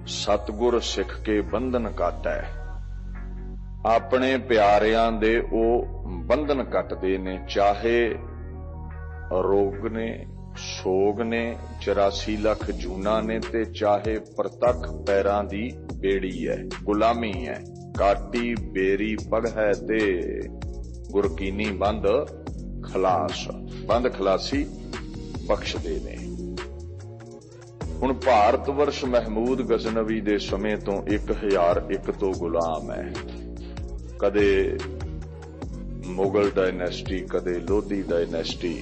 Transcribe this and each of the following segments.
सतगुर सिख के बंधन काटै। अपने प्यारियां दे ओ बंधन कटदे ने, चाहे रोग ने, सोग ने, 84 लाख जूना ने, ते चाहे प्रतख पैरां दी बेड़ी है, गुलामी है। काटी बेरी पग है ते गुरकीनी बंद खलास, बंद खलासी बख्शदे ने। हुण भारत वर्ष महमूद गजनवी दे समय तो 1001 तो गुलाम है। कदे मुगल डायनेस्टी, कदे लोधी डायनेस्टी।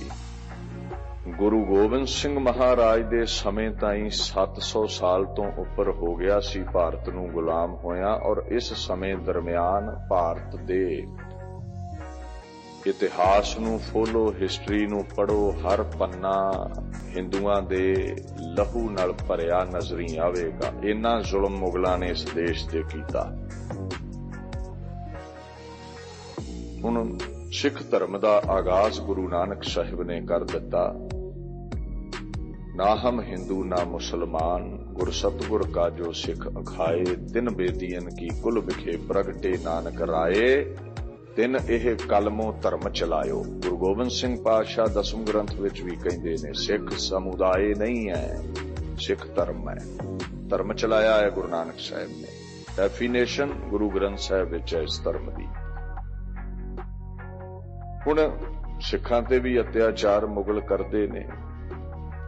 गुरु गोबिंद सिंह महाराज दे समय ताईं 700 साल तो उपर हो गया सी भारत नूं गुलाम होया, और इस समय दरमियान भारत दे इतिहास नूं फोलो, हिस्टरी नूं पढ़ो, हर पन्ना हिंदुआं दे लहू नाल भरिया नजरी आवेगा। इन्ना जुल्म मुगलां ने इस देश ते कीता। हुण सिख धर्म दा आगाज गुरु नानक साहिब ने कर दिता। ना हम हिंदू ना मुसलमान, गुर सतगुर का जो सिख अखाए, तिन बेदियन की कुल विखे प्रगटे नानक राये, तिन एह कलमो धर्म चलायो। गुरु गोबिंद सिंह पातशाह दसम ग्रंथ विच भी कहंदे ने, सिख समुदाय नहीं है, सिख धर्म है। धर्म चलाया है गुरु नानक साहिब ने। डेफिनेशन गुरु ग्रंथ साहिब विच है इस धर्म दी। हुण सिखां ते भी अत्याचार मुगल करदे ने,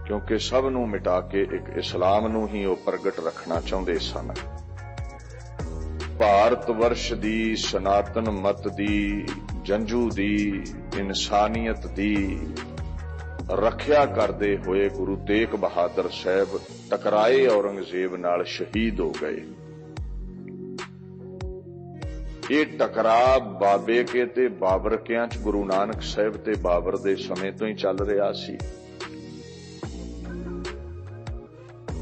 क्योंकि सब नूं मिटा के एक इस्लाम नूं ही वो प्रगट रखना चाहुंदे सन। भारत वर्ष दी, सनातन मत दी, जंजू दी, इंसानियत दी रखिया करदे होए गुरु तेग बहादुर साहब टकराए औरंगजेब नाल शहीद हो गए। ये टकरा बाबे के ते बाबर कियां च गुरु नानक साहिब ते बाबर दे समय तो ही चल रहा सी।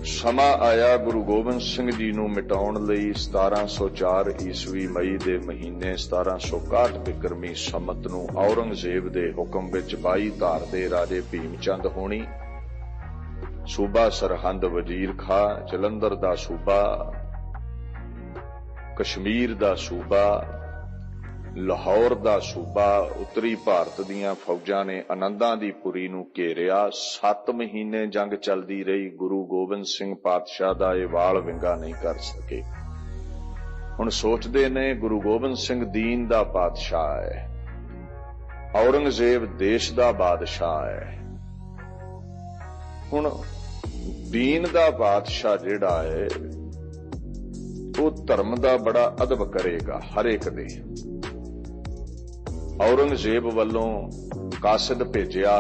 समा आया गुरु गोबिंद सिंह जी नूं मिटाउण लई 1704 ईस्वी मई दे महीने 1761 बिक्रमी संमत नूं औरंगजेब दे हुक्म विच 22 धार दे राजे भीम चंद होणी, सूबा सरहंद वजीर खां, जलंधर दा सूबा, कश्मीर दा सूबा, लाहौर दा सूबा, उत्तरी भारत दीयां फौजां ने आनंदां दी पुरी नूं घेरिया। 7 महीने जंग चलदी रही। गुरु गोबिंद सिंह पातशाह दा इह वाल विंगा नहीं कर सके। हुण सोचदे ने गुरु गोबिंद सिंह दीन दा पातशाह है, औरंगजेब देश दा बादशाह है। हुण दीन दा बादशाह जिहड़ा है वो धर्म दा बड़ा अदब करेगा हर एक दे। औरंगजेब वालों कासिद भेजिया,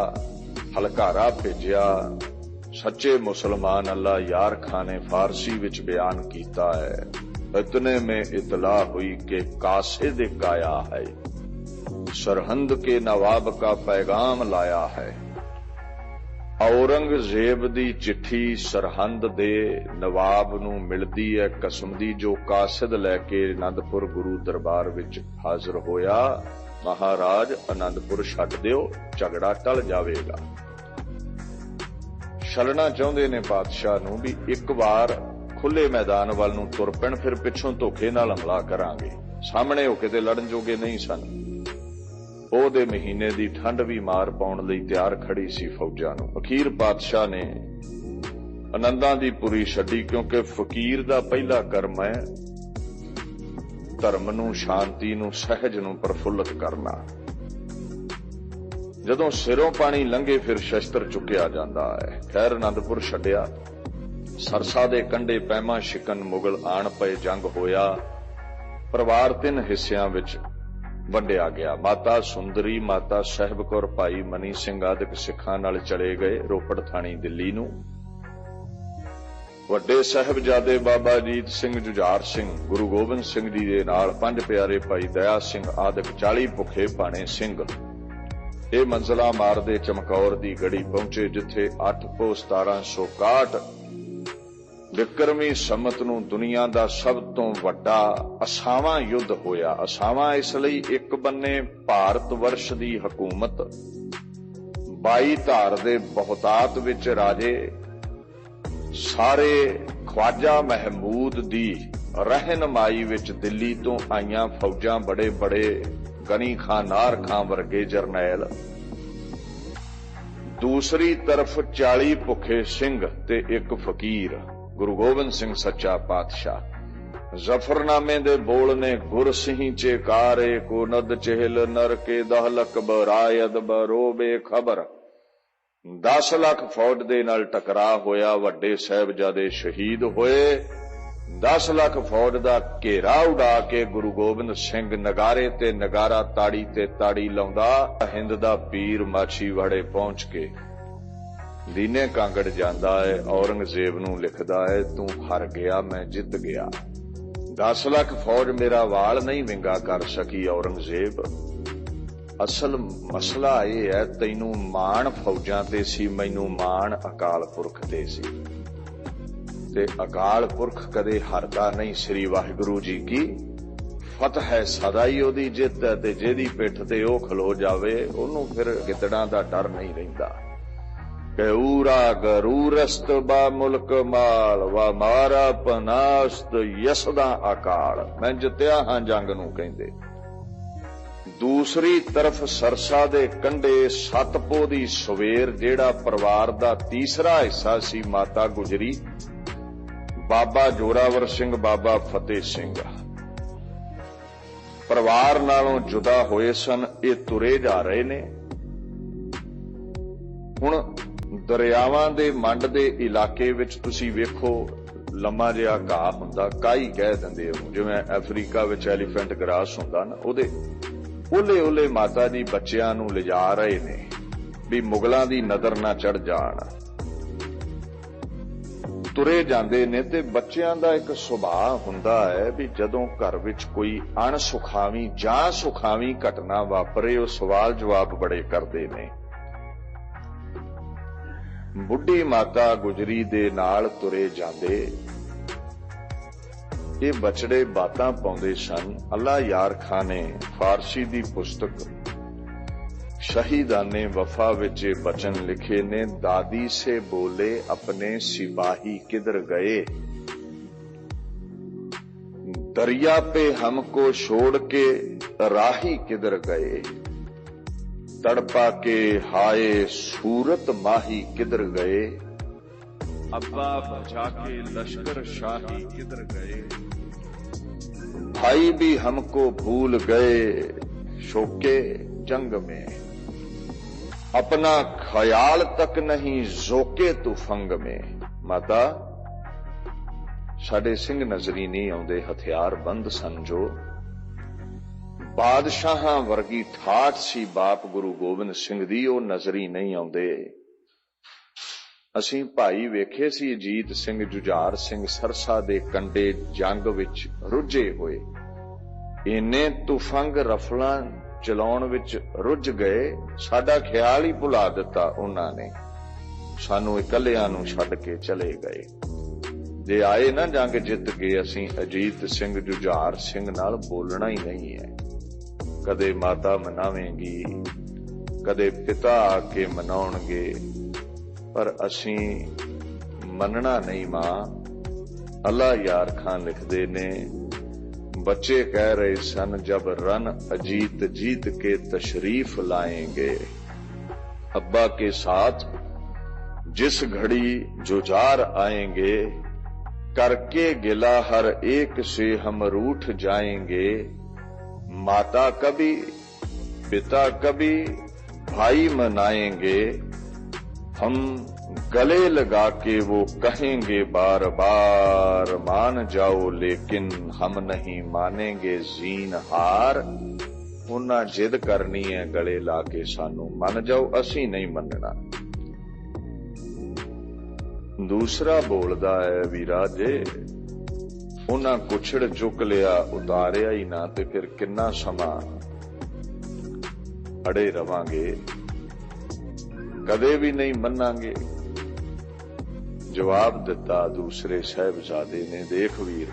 हलकारा भेजिया। सच्चे मुसलमान अल्लाह यार खां ने फारसी विच बयान कीता है, इतने में इतला हुई कि कासिद आया है, सरहंद के नवाब का पैगाम लाया है। औरंगजेब दी चिट्ठी सरहंद दे नवाब नूं मिलदी है कसम दी, जो कासिद लैके आनंदपुर गुरु दरबार विच हाजिर होया। महाराज आनंदपुर छड्ड दिओ, झगड़ा टल जावेगा। छलना चाहुंदे ने बादशाह नूं भी एक बार खुले मैदान वाल नूं तुर पैण, फिर पिछों धोखे नाल हमला करांगे। सामने हो के ते लड़न जोगे नहीं सन। पौह दे महीने दी ठंड भी मार पाउण लई तैयार खड़ी सी फौजां नूं। अखीर बादशाह ने आनंदां दी पुरी छड्डी, क्योंकि फकीर दा पहला कर्म है धर्म नूं, शांति नूं, सहज नूं प्रफुल्लित करना। जदों सिरों पानी लंघे फिर शस्त्र चुकिया जाता है। खैर आनंदपुर छड्डिया। सरसा दे कंढे पैमा शिकन मुगल आण पए, जंग होया। परिवार 3 हिस्सियां विच वंडिया गया। माता सुंदरी, माता साहिब कौर, भाई मनी सिंह आदि सिखां नाल चले गए रोपड़ थाणी दिल्ली नूं। वड्डे साहिबजादे बाबा अजीत सिंह, जुझार सिंह, गुरु गोबिंद सिंह जी दे नाल 5 प्यारे भाई दया सिंह आदि 40 भुखे भाणे सिंह ਇਹ ਮੰਜ਼ਲਾ ਮਾਰਦੇ ਚਮਕੌਰ ਦੀ ਗੜੀ ਪਹੁੰਚੇ, ਜਿੱਥੇ 8 ਪੋਹ 1761 ਵਿਕਰਮੀ ਸੰਮਤ ਨੂੰ ਦੁਨੀਆ ਦਾ ਸਭ ਤੋਂ ਵੱਡਾ ਅਸਾਵਾਂ ਯੁੱਧ ਹੋਇਆ। ਅਸਾਵਾਂ ਇਸ ਲਈ ਇੱਕ ਬੰਨੇ ਭਾਰਤ ਵਰਸ਼ ਦੀ ਹਕੂਮਤ 22 ਧਾਰ ਦੇ ਬਹੁਤਾਤ ਵਿੱਚ ਰਾਜੇ ਸਾਰੇ ख्वाजा महमूद दी रहनुमाई विच दिल्ली तो आईयां फौजां बड़े बड़े गनी खां नार खां वर्गे जरनैल, दूसरी तरफ 40 भुखे सिंह ते एक फकीर गुरु गोबिंद सिंह सच्चा पातशाह। जफरनामे दे बोल ने गुर सिंह चेकारे को नद चेहल नर के दहलक बरायद बरो बेखबर। 10 लाख फौज दे नाल टकरा होया, वड्डे साहिबजादे शहीद होए। 10 लाख फौज दा घेरा उड़ा के गुरु गोबिंद सिंह नगारे ते नगारा, ताड़ी ते ताड़ी लाउंदा हिंद दा पीर माछीवाड़े पहुंच के दीने कांगड़ जांदा है। औरंगजेब नूं लिखदा है, तू हार गया मैं जित गया। 10 लाख फौज मेरा वाल नहीं विंगा कर सकी औरंगजेब। असल मसला यह है, तैनू माण फौजां ते सी, मैनू माण अकाल पुरख ते सी, ते अकाल पुरख कदे हरदा नहीं। श्री वाहिगुरु जी की फतह है, सदा ही ओदी जित है, ते जेदी पिठ ते ओ खलो जावे ओनू फिर गिदड़ां दा डर नहीं रहिंदा। गऊरा गरूरस्त बा मुल्क माल वा मारा पनास्त यसदा अकाल। मैं जित्या हां जंग नूं कहंदे। दूसरी तरफ सरसा दे कंढे सतपो दी सवेर, जेड़ा परिवार दा तीसरा हिस्सा सी, माता गुजरी, बाबा जोरावर सिंह, बाबा फतेह सिंह परिवार नालों जुदा होए सन। ये तुरे जा रहे ने। हुण दरियावां दे मंड दे इलाके विच तुसीं वेखो, लम्मा जिहा घाह हुंदा, काई कह दिंदे हो, जिवें अफ्रीका विच एलीफेंट ग्रास हुंदा ना, ओहदे ओले ओले माता जी बच्चियां नूं लिजा रहे ने भी मुगलां दी नज़र ना चढ़ जाण। तुरे जांदे ने ते बच्चियां दा एक सुभाਅ हुंदा है भी जदों घर विच कोई अणसुखावी जां सुखावी घटना वापरे, ਉਹ सवाल जवाब बड़े करदे ने। बुढ़ी माता गुजरी दे नाल तुरे जांदे ये बचड़े बातां पाउंदे सन। अल्लाह यार खां ने फारसी दी पुस्तक शहीदाने वफा विच बचन लिखे ने, दादी से बोले अपने सिपाही किधर गए, दरिया पे हमको छोड़ के राही किधर गए, तड़पा के हाय सूरत माही किधर गए, अब्बा बचा के लश्कर शाही किधर गए, भाई भी हमको भूल गए शोके जंग में, अपना ख्याल तक नहीं जोके तुफंग में। माता साडे सिंह नजरी नहीं आउंदे, हथियार बंद सन जो। बादशाहां वर्गी ठाठ सी बाप गुरु गोबिंद सिंह दी, ओ नजरी नहीं आउंदे। असीं भाई वेखे सी अजीत सिंह, जुझार सिंह सरसा दे कंडे जंग विच रुझे होए। इन्ने तुफंग रफलां चलाउण विच रुझ गए, साडा ख्याल ही भुला दिता उन्हां ने, सानू इकल्लियां नूं छड्ड के चले गए। जे आए ना जंग जित गए, असीं अजीत सिंह जुझार सिंह नाल बोलना ही नहीं है। कदे माता मनावेंगी, कदे पिता आके मनाउणगे, पर असीं मनना नहीं। मां अल्लाह यार खां लिखदे ने, बच्चे कह रहे सन जब रन अजीत जीत के तशरीफ लाएंगे, अब्बा के साथ जिस घड़ी जुझार आएंगे, करके गिला हर एक से हम रूठ जाएंगे। माता कभी पिता कभी भाई मनाएंगे, हम गले लगा के वो कहेंगे बार बार, मान जाओ लेकिन हम नहीं मानेंगे जीन हार। उन्हां जिद करनी है गले ला के सानू, मन जाओ असी नहीं मनना। दूसरा बोलदा है वीरा जे उन्हां कुछड़ चुक लिया, उतारिया ही ना, ते फिर किन्ना समा अड़े रवांगे, कदे भी नहीं मनांगे। जवाब दिता दूसरे साहिबजादे ने, देख वीर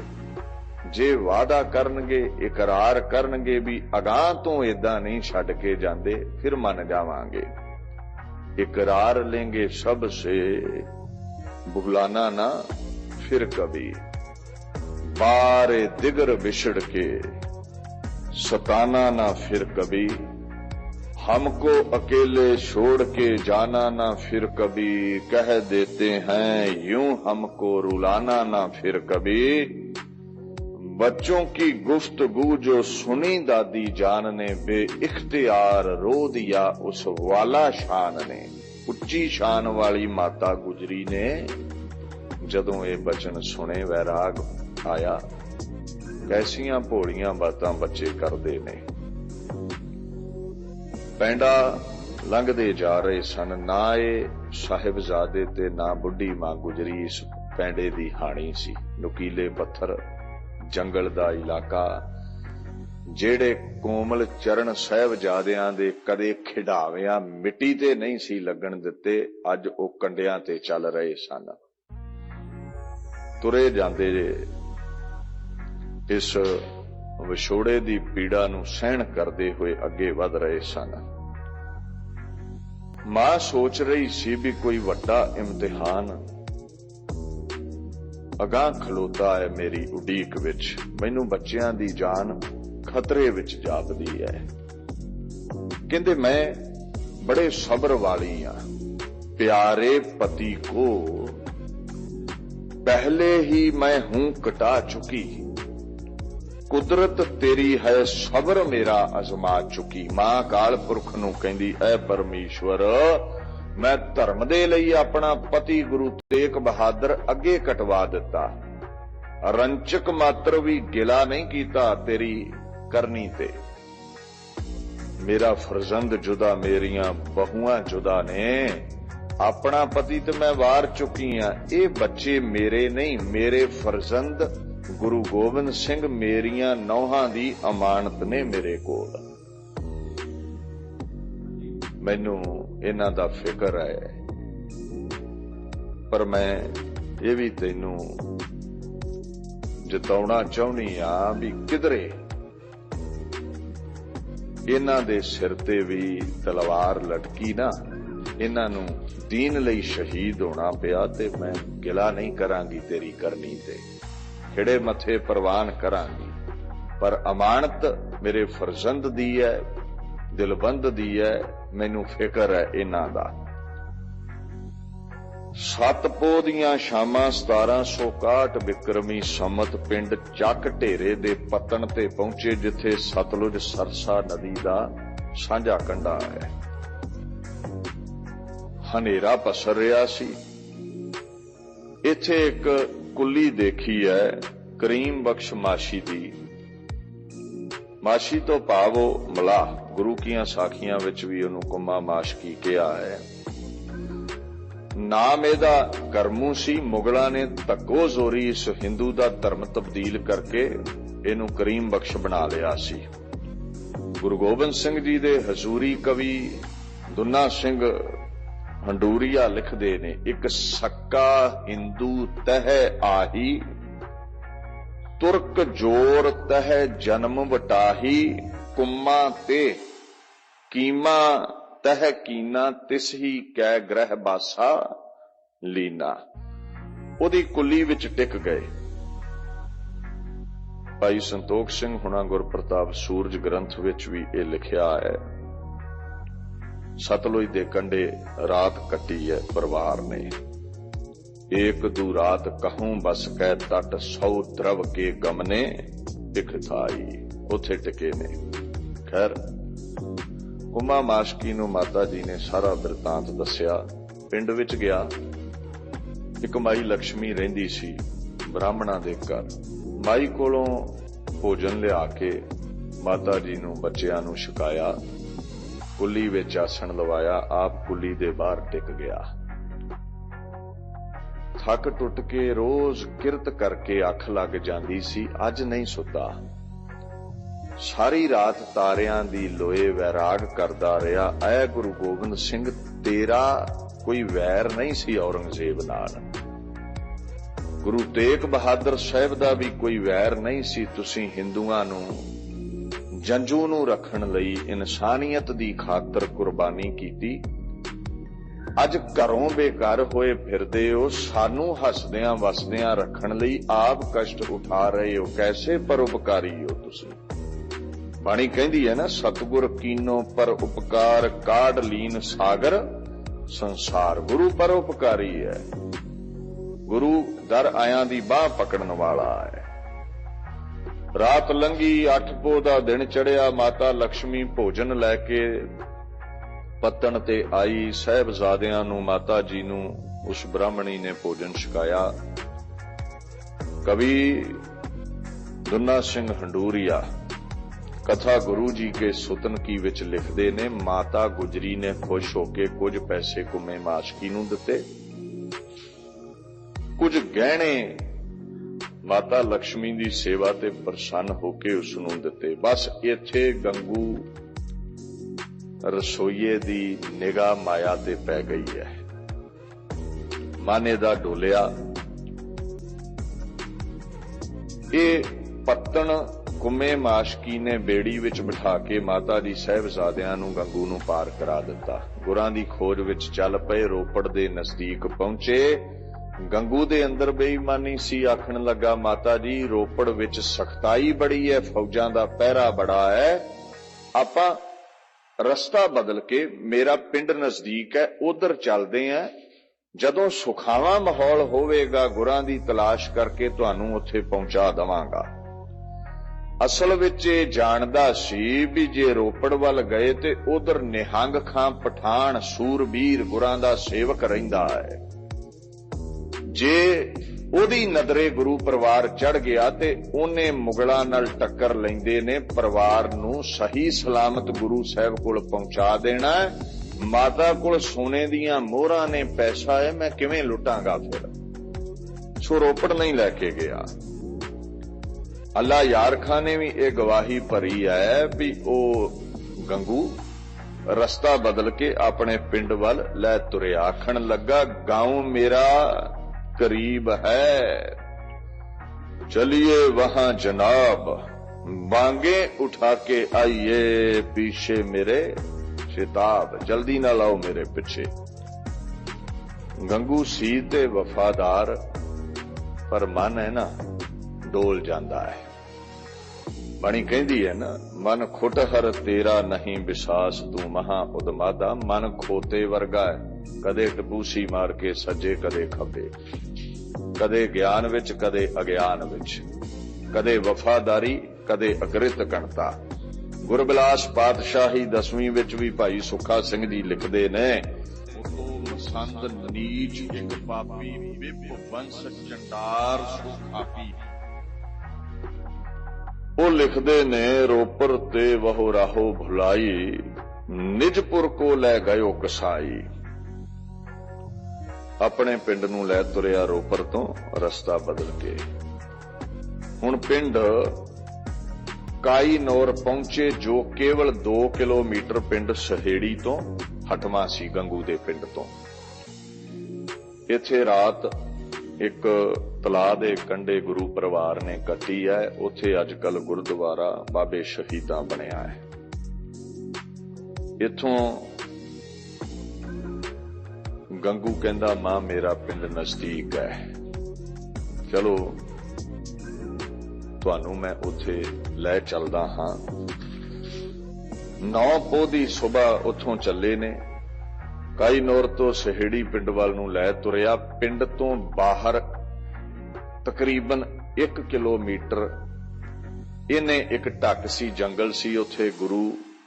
जे वादा करनगे इकरार करनगे भी अगां तो इदां नहीं छड्ड के जांदे, फिर मन जावांगे। इकरार लेंगे सब से भुलाना ना, फिर कभी, बारे दिगर बिछड़ के सताना ना फिर कभी, हमको अकेले छोड़ के जाना ना फिर कभी, कह देते हैं यूं हमको रुलाना ना फिर कभी। बच्चों की गुफ्तगू जो सुनी दादी जान ने, बेइख्तियार रो दिया उस वाला शान ने। उच्ची शान वाली माता गुजरी ने जदों ये बचन सुने वैराग आया। कैसियां भोलियां बातां बच्चे करदे ने। पैंडा लंघदे जा रहे सन, ना ये साहिबजादे ते ना बुढ़ी मां गुजरी इस पैंडे दी हाणी सी। नुकीले पत्थर, जंगल दा इलाका, जेड़े कोमल चरण साहिबजादियां दे कदे खिडावियां मिट्टी ते नहीं सी लगन दिते, अज ओ कंडियां ते चल रहे सन। तुरे जांदे इस विछोड़े दी पीड़ा नूं सहन करदे हुए अगे वध रहे सन। मां सोच रही सी भी कोई वड्डा इम्तिहान अगां खलोता है मेरी उडीक विच। मैनू बच्चियां दी जान खतरे विच जापदी है। कहंदे मैं बड़े सब्र वाली हां, प्यारे पति को पहले ही मैं हूं कटा चुकी। कुदरत तेरी है सबर मेरा अजमा चुकी। मां काल पुरख नूं कहंदी, ऐ परमेश्वर मैं धर्म दे लई अपना पति गुरु तेग बहादुर अगे कटवा दिता, रंचक मात्र भी गिला नहीं कीता तेरी करनी ते। मेरा फरजंद जुदा, मेरियां बहुआं जुदा ने, अपना पति ते मैं वार चुकी हां। ये बच्चे मेरे नहीं, मेरे फरजंद गुरु गोबिंद सिंह मेरियां नौहां दी अमानत ने मेरे कोल। मैनू इन्हां दा फिकर है, पर मैं ये भी तैनू जताउणा चाहुंदी हां भी किधरे इन्हां दे सिर ते भी तलवार लटकी ना, इन्हां नू दीन लई शहीद होना पिया ते मैं गिला नहीं करांगी तेरी करनी ते, खिड़े मथे परवान करांगी। पर अमानत मेरे फरजंद दी है, दिलबंद दी है, मैनू फिकर है इन्हां दा। सत पोह दियां शामां 1761 बिक्रमी सम्मत पिंड ਚੱਕ ਢੇਰੇ ਦੇ ਪੱਤਣ ਤੇ ਪਹੁੰਚੇ, ਜਿੱਥੇ ਸਤਲੁਜ ਸਰਸਾ ਨਦੀ ਦਾ ਸਾਂਝਾ ਕੰਢਾ ਹੈ। ਹਨੇਰਾ ਪਸਰ ਰਿਹਾ ਸੀ। ਇੱਥੇ ਇੱਕ ਕੁੱਲੀ ਦੇਖੀ ਹੈ ਕਰੀਮ ਬਖਸ਼ ਮਾਸ਼ੀ ਦੀ। ਮਾਸ਼ੀ ਤੋਂ ਭਾਵ ਉਹ ਮਲਾਹ, ਗੁਰੂ ਕੀਆਂ ਸਾਖੀਆਂ ਵਿੱਚ ਵੀ ਉਹਨੂੰ ਕੁੰਮਾ ਮਾਸ਼ਕੀ ਕਿਹਾ ਹੈ। ਨਾਮ ਇਹਦਾ ਕਰਮੂ ਸੀ। ਮੁਗਲਾਂ ਨੇ ਧੱਕੋ ਜ਼ੋਰੀ ਇਸ ਹਿੰਦੂ ਦਾ ਧਰਮ ਤਬਦੀਲ ਕਰਕੇ ਇਹਨੂੰ ਕਰੀਮ ਬਖਸ਼ ਬਣਾ ਲਿਆ ਸੀ। ਗੁਰੂ ਗੋਬਿੰਦ ਸਿੰਘ ਜੀ ਦੇ ਹਜ਼ੂਰੀ ਕਵੀ ਦੁਨਾ ਸਿੰਘ ਹੰਡੂਰੀਆ ਲਿਖਦੇ ਨੇ, ਇੱਕ ਸੱਕਾ ਹਿੰਦੂ ਤਹ ਆਹੀ, ਤੁਰਕ ਜੋਰ ਤਹ ਜਨਮ ਵਟਾਹੀ, ਕੁੰਮਾ ਤੇ ਕੀਮਾ ਤਹ ਕੀਨਾ, ਤਿਸ ਹੀ ਕੈ ਗ੍ਰਹਿ ਬਾਸਾ ਲੀਨਾ। ਉਹਦੀ ਕੁੱਲੀ ਵਿੱਚ ਟਿਕ ਗਏ। ਭਾਈ ਸੰਤੋਖ ਸਿੰਘ ਹੁਣਾ ਗੁਰਪ੍ਰਤਾਪ ਸੂਰਜ ਗ੍ਰੰਥ ਵਿੱਚ ਵੀ ਇਹ ਲਿਖਿਆ ਹੈ। ਸਤਲੁਜ ਦੇ ਕੰਢੇ ਰਾਤ ਕੱਟੀ ਹੈ ਪਰਿਵਾਰ ਨੇ। ਏਕ ਦੂ ਰਾਤ ਕਹੂੰ ਬਸ ਕਹਿ ਤਟ, 100 द्रव के गमने ਇਕ ਥਾਈ। ਉੱਥੇ ਟਿਕੇ ਨੇ। ਖੈਰ ਕੁੰਮਾ ਮਾਸ਼ਕੀ ਨੂੰ ਮਾਤਾ ਜੀ ਨੇ ਸਾਰਾ ਬਿਰਤਾਂਤ ਦੱਸਿਆ। ਪਿੰਡ ਵਿੱਚ ਗਿਆ। ਇੱਕ ਮਾਈ ਲక్ష్ਮੀ ਰਹਿੰਦੀ ਸੀ ਬ੍ਰਾਹਮਣਾਂ ਦੇ ਘਰ। ਮਾਈ ਕੋਲੋਂ ਭੋਜਨ ਲਿਆ ਕੇ ਮਾਤਾ ਜੀ ਨੂੰ ਬੱਚਿਆਂ ਨੂੰ ਛਕਾਇਆ, ਕੁੱਲੀ ਵਿੱਚ ਆਸਣ ਲਵਾਇਆ, ਆਪ ਕੁੱਲੀ ਦੇ ਬਾਹਰ ਟਿਕ ਗਿਆ। ਥੱਕ ਟੁੱਟ ਕੇ ਰੋਜ਼ ਕਿਰਤ ਕਰਕੇ ਅੱਖ ਲੱਗ ਜਾਂਦੀ ਸੀ। ਅੱਜ ਨਹੀਂ ਸੁੱਤਾ। ਸਾਰੀ ਰਾਤ ਤਾਰਿਆਂ ਦੀ ਲੋਏ ਵੈਰਾਗ ਕਰਦਾ ਰਿਹਾ। ਐ ਗੁਰੂ ਗੋਬਿੰਦ ਸਿੰਘ, ਤੇਰਾ ਕੋਈ ਵੈਰ ਨਹੀਂ ਸੀ ਔਰੰਗਜ਼ੇਬ ਨਾਲ। ਗੁਰੂ ਤੇਗ ਬਹਾਦਰ ਸਾਹਿਬ ਦਾ ਵੀ ਕੋਈ ਵੈਰ ਨਹੀਂ ਸੀ। ਤੁਸੀਂ ਹਿੰਦੂਆਂ ਨੂੰ ਜੰਜੂ ਨੂੰ ਰੱਖਣ ਲਈ ਇਨਸਾਨੀਅਤ ਦੀ ਖਾਤਰ ਕੁਰਬਾਨੀ ਕੀਤੀ। अज घरों बेघर होए फिरदे हो, सानू हसदियां वसदियां रखण लई आप कष्ट उठा रहे हो, कैसे परोपकारी हो तुसीं। बाणी कहंदी है ना, सतगुर कीनो पर उपकार, काढ़ लीन सागर संसार। गुरु परोपकारी है, गुरु दर आयां दी बाह पकड़न वाला है। रात लंघी 8 पोह दा दिन चढ़िया, माता लक्ष्मी भोजन लैके पत्तन ते आई। साहिबजादियां नूं माता जी नूं उस ब्राह्मणी ने भोजन छकाया। कवि दुन्ना सिंह हंडूरिया कथा गुरु जी के सुतन की विच लिखदे ने, माता गुजरी ने खुश होके कुछ पैसे कुमे माशकी नूं दिते, कुछ गहने माता लक्ष्मी की सेवा ते प्रसन्न होके उसनूं दिते। बस इत्थे गंगू रसोईए दी निगाह माया ते पै गई है। माने दा डोलिया। ये पत्तन कुमे माशकी ने बेड़ी विच बिठा के माता जी साहिबजादियां नूं गंगू नूं पार करा दिता। गुरां दी खोज विच चल पए, रोपड़ दे नजदीक पहुंचे। गंगू दे अंदर बेईमानी सी, आखण लगा माता जी रोपड़ विच सख्ताई बड़ी है, फौजां दा पहरा बड़ा है, आपां रस्ता बदल के, मेरा पिंड नजदीक है, उधर चलदे हैं, जदों सुखावा माहौल होवेगा गुरां दी तलाश करके तुहानूं उत्थे पहुंचा दवांगा। असल विच इह जाणदा सी भी जे रोपड़ वल गए ते उधर निहंग खां पठान सूरबीर गुरां दा सेवक रहिंदा है। जे ओदी नदरे गुरु परिवार चढ़ गया ते ओने मुगलां नाल टक्कर लैंदे ने, परिवार नूं सही सलामत गुरु साहब कोल पहुंचा देना है। माता कोल सोने दियां मोहरां ने, पैसा है, मैं किवें लुटांगा फिर। सो रोपड़ नहीं लैके गया। अल्लाह यार खां ने भी यह गवाही भरी है भी ओ गंगू रस्ता बदल के अपने पिंड वल लै तुरिया। आखण लगा गांव मेरा करीब है, चलिए वहां जनाब, बांगे उठा के आइए, पीछे मेरे शिताब, जल्दी ना लाओ मेरे पीछे। गंगू सी ते वफादार, पर मन है ना डोल जांदा है। बाणी कहंदी है ना, मन खुटहर तेरा नहीं विसास, तू महा उदमादा। मन खोते वर्गा है, कदे टपूसी मार के सज्जे कदे खब्बे, कदे ज्ञान विच कदे अज्ञान विच, कदे वफादारी कदे अकृत कणता। गुरबिलास पातशाही 10वीं विच भी भाई सुखा सिंह जी लिखदे ने, मसंद नीच एक पापी, विप वंश चंडार सुखापी। वो लिखदे ने, रोपर ते वहो राहो भुलाई, निजपुर को लै गयो कसाई। अपने पिंड नूं लै तुरिया रोपर तो रस्ता बदल के। हुण पिंड काई नौर पहुंचे, जो केवल 2 किलोमीटर पिंड सहेड़ी तो हटवा सी गंगू दे पिंड तो। इत्थे रात एक तलाह दे कंढे गुरु परिवार ने कट्टी है। उत्थे अजकल गुरुद्वारा बाबे शहीदां बनिया है। इत्थों गंगू कहंदा मां मेरा पिंड नजदीक है, चलो तुहानू मैं उत्थे लै चलदा हां। 9 पोह दी सुबह उत्थों चले ने। काई नौर तो सहेड़ी पिंड वाल नूं लै तुरिया। पिंड तो बाहर तकरीबन 1 किलोमीटर इन्हें एक ढक सी, जंगल सी, उत्थे गुरु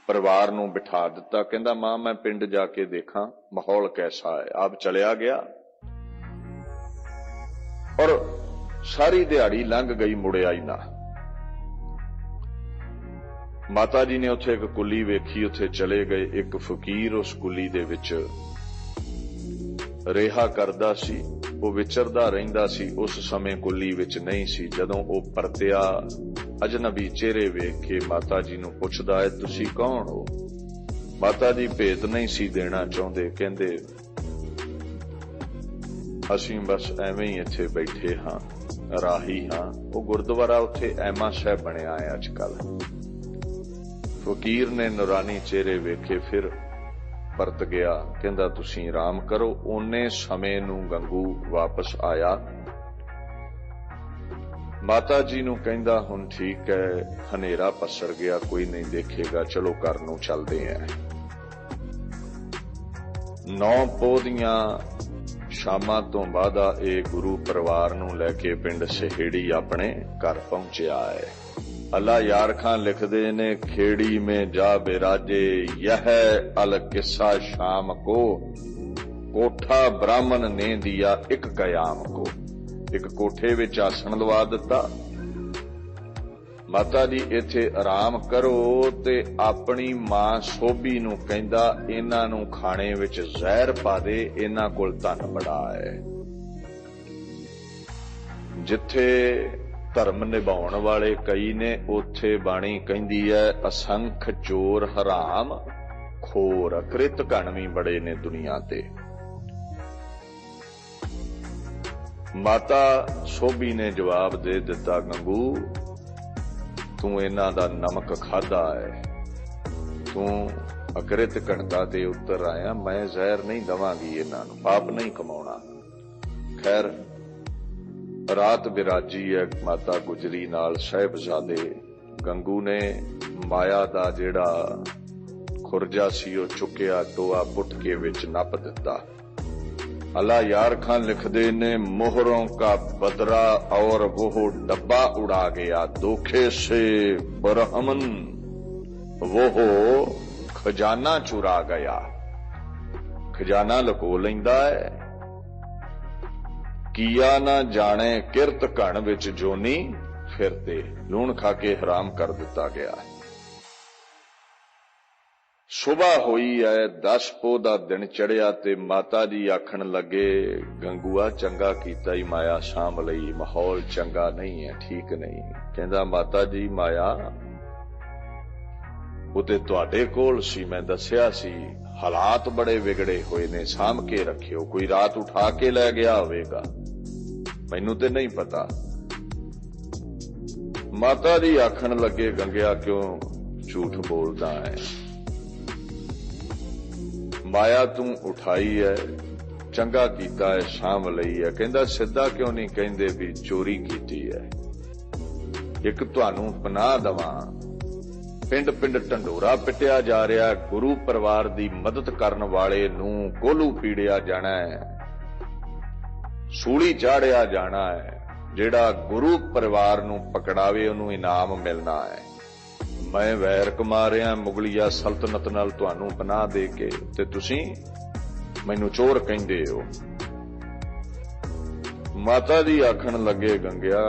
परिवार नूं बिठा दिता। कहंदा मां मैं पिंड जाके देखा माहौल कैसा है। आप चलिया गया और सारी दिहाड़ी लंघ गई, मुड़े आई ना। माता जी ने उत्थे एक कुली वेखी, उत्थे चले गए। एक फकीर उस कुली दे विच रेहा करदा सी, वो विचरदा रहिंदा सी। उस समय कुली विच नहीं सी। जदों वो परतिया अजनबी चेहरे वेख के माता जी नूं पुछदा है तुसी कौन हो। माता जी भेद नहीं सी देना चाहुंदे। कहंदे असीं बस एवें ही इत्थे बैठे हां, राही हां। वो गुरुद्वारा उत्थे ऐमा साहिब बनिया है अजकल। फकीर ने नूरानी चेहरे वेखे, फिर परत गया। कहंदा तुसीं आराम करो। ओने समय नूं गंगू वापस आया। माता जी नूं कहंदा हुण ठीक है, हनेरा पसर गया, कोई नहीं देखेगा, चलो घर नूं चलदे हैं। 9 पोह दियां शामां तो बादा ये गुरु परिवार नूं लैके पिंड सहेड़ी अपने घर पहुंचिया है। अल्लाह यार खान लिखदे ने, खेड़ी में जा बिराजे यह अल किस्सा शाम को, कोठा ब्राह्मण ने दिया एक कयाम को। एक कोठे विच आसन लवा दिता। माता जी इत्थे आराम करो ते अपनी मां सोभी नूं कहंदा इन्हां नूं खाणे विच जहर पा दे, इन्हां कोल धन बड़ा है। जिथे धर्म निभाउण वाले कई ने, उत्थे बाणी कहंदी है असंख चोर हराम खोर, कृत घण भी बड़े ने दुनिया ते। माता सोभी ने जवाब दे दिता, गंगू तू इन्हां दा नमक खाधा है, तू अकृत घणता ते उतर आया, मैं जहर नहीं दवांगी, इन्हां नूं पाप नहीं कमाउणा। खैर रात बिराजी है माता गुजरी नाल साहिबजादे। गंगू ने माया दा जेड़ा खुरजा सी ओ चुकिया, टोआ पुट के विच नप दिता। अल्लाह यार खान लिखदे ने, मोहरों का बदरा और वो डब्बा उड़ा गया, धोखे से बरहमन वो खजाना चुरा गया। खजाना लको लैंदा है। किया ना जाने किरत घण विच जोनी फिरते, लूण खा के हराम कर दिता गया है। सुबह हुई है, 10 पोह दा दिन चढ़िया ते माता जी आखण लगे, गंगूआ चंगा कीता ही माया शाम लई, माहौल चंगा नहीं है, ठीक नहीं। कहंदा माता जी माया उते तुहाडे कोल सी, मैं दस्सिया सी, हालात बड़े विगड़े हुए ने, साम के रखियो, कोई रात उठा के लै गया होवेगा, मैनू ते नहीं पता। माता जी आखण लगे, गंगिया क्यों झूठ बोलदा है, माया तू उठाई है, चंगा कीता है, शाम लई है। कहंदा सिद्धा क्यों नहीं कहंदे भी चोरी कीती है। एक तुहानू पनाह दवां, पिंड पिंड ढंडोरा पिटिया जा रहा है, गुरु परिवार दी मदद करन वाले नू कोलू पीड़िया जाना है, सूली चाढ़िया जाना है, जेड़ा गुरु परिवार नू पकड़ावे उन्होंने इनाम मिलना है। मैं वैर कमा रहा मुगलिया सल्तनत नाल तुहानू पनाह दे के, ते तुसीं मैनू चोर कहंदे हो। माता जी आखण लगे, गंगिया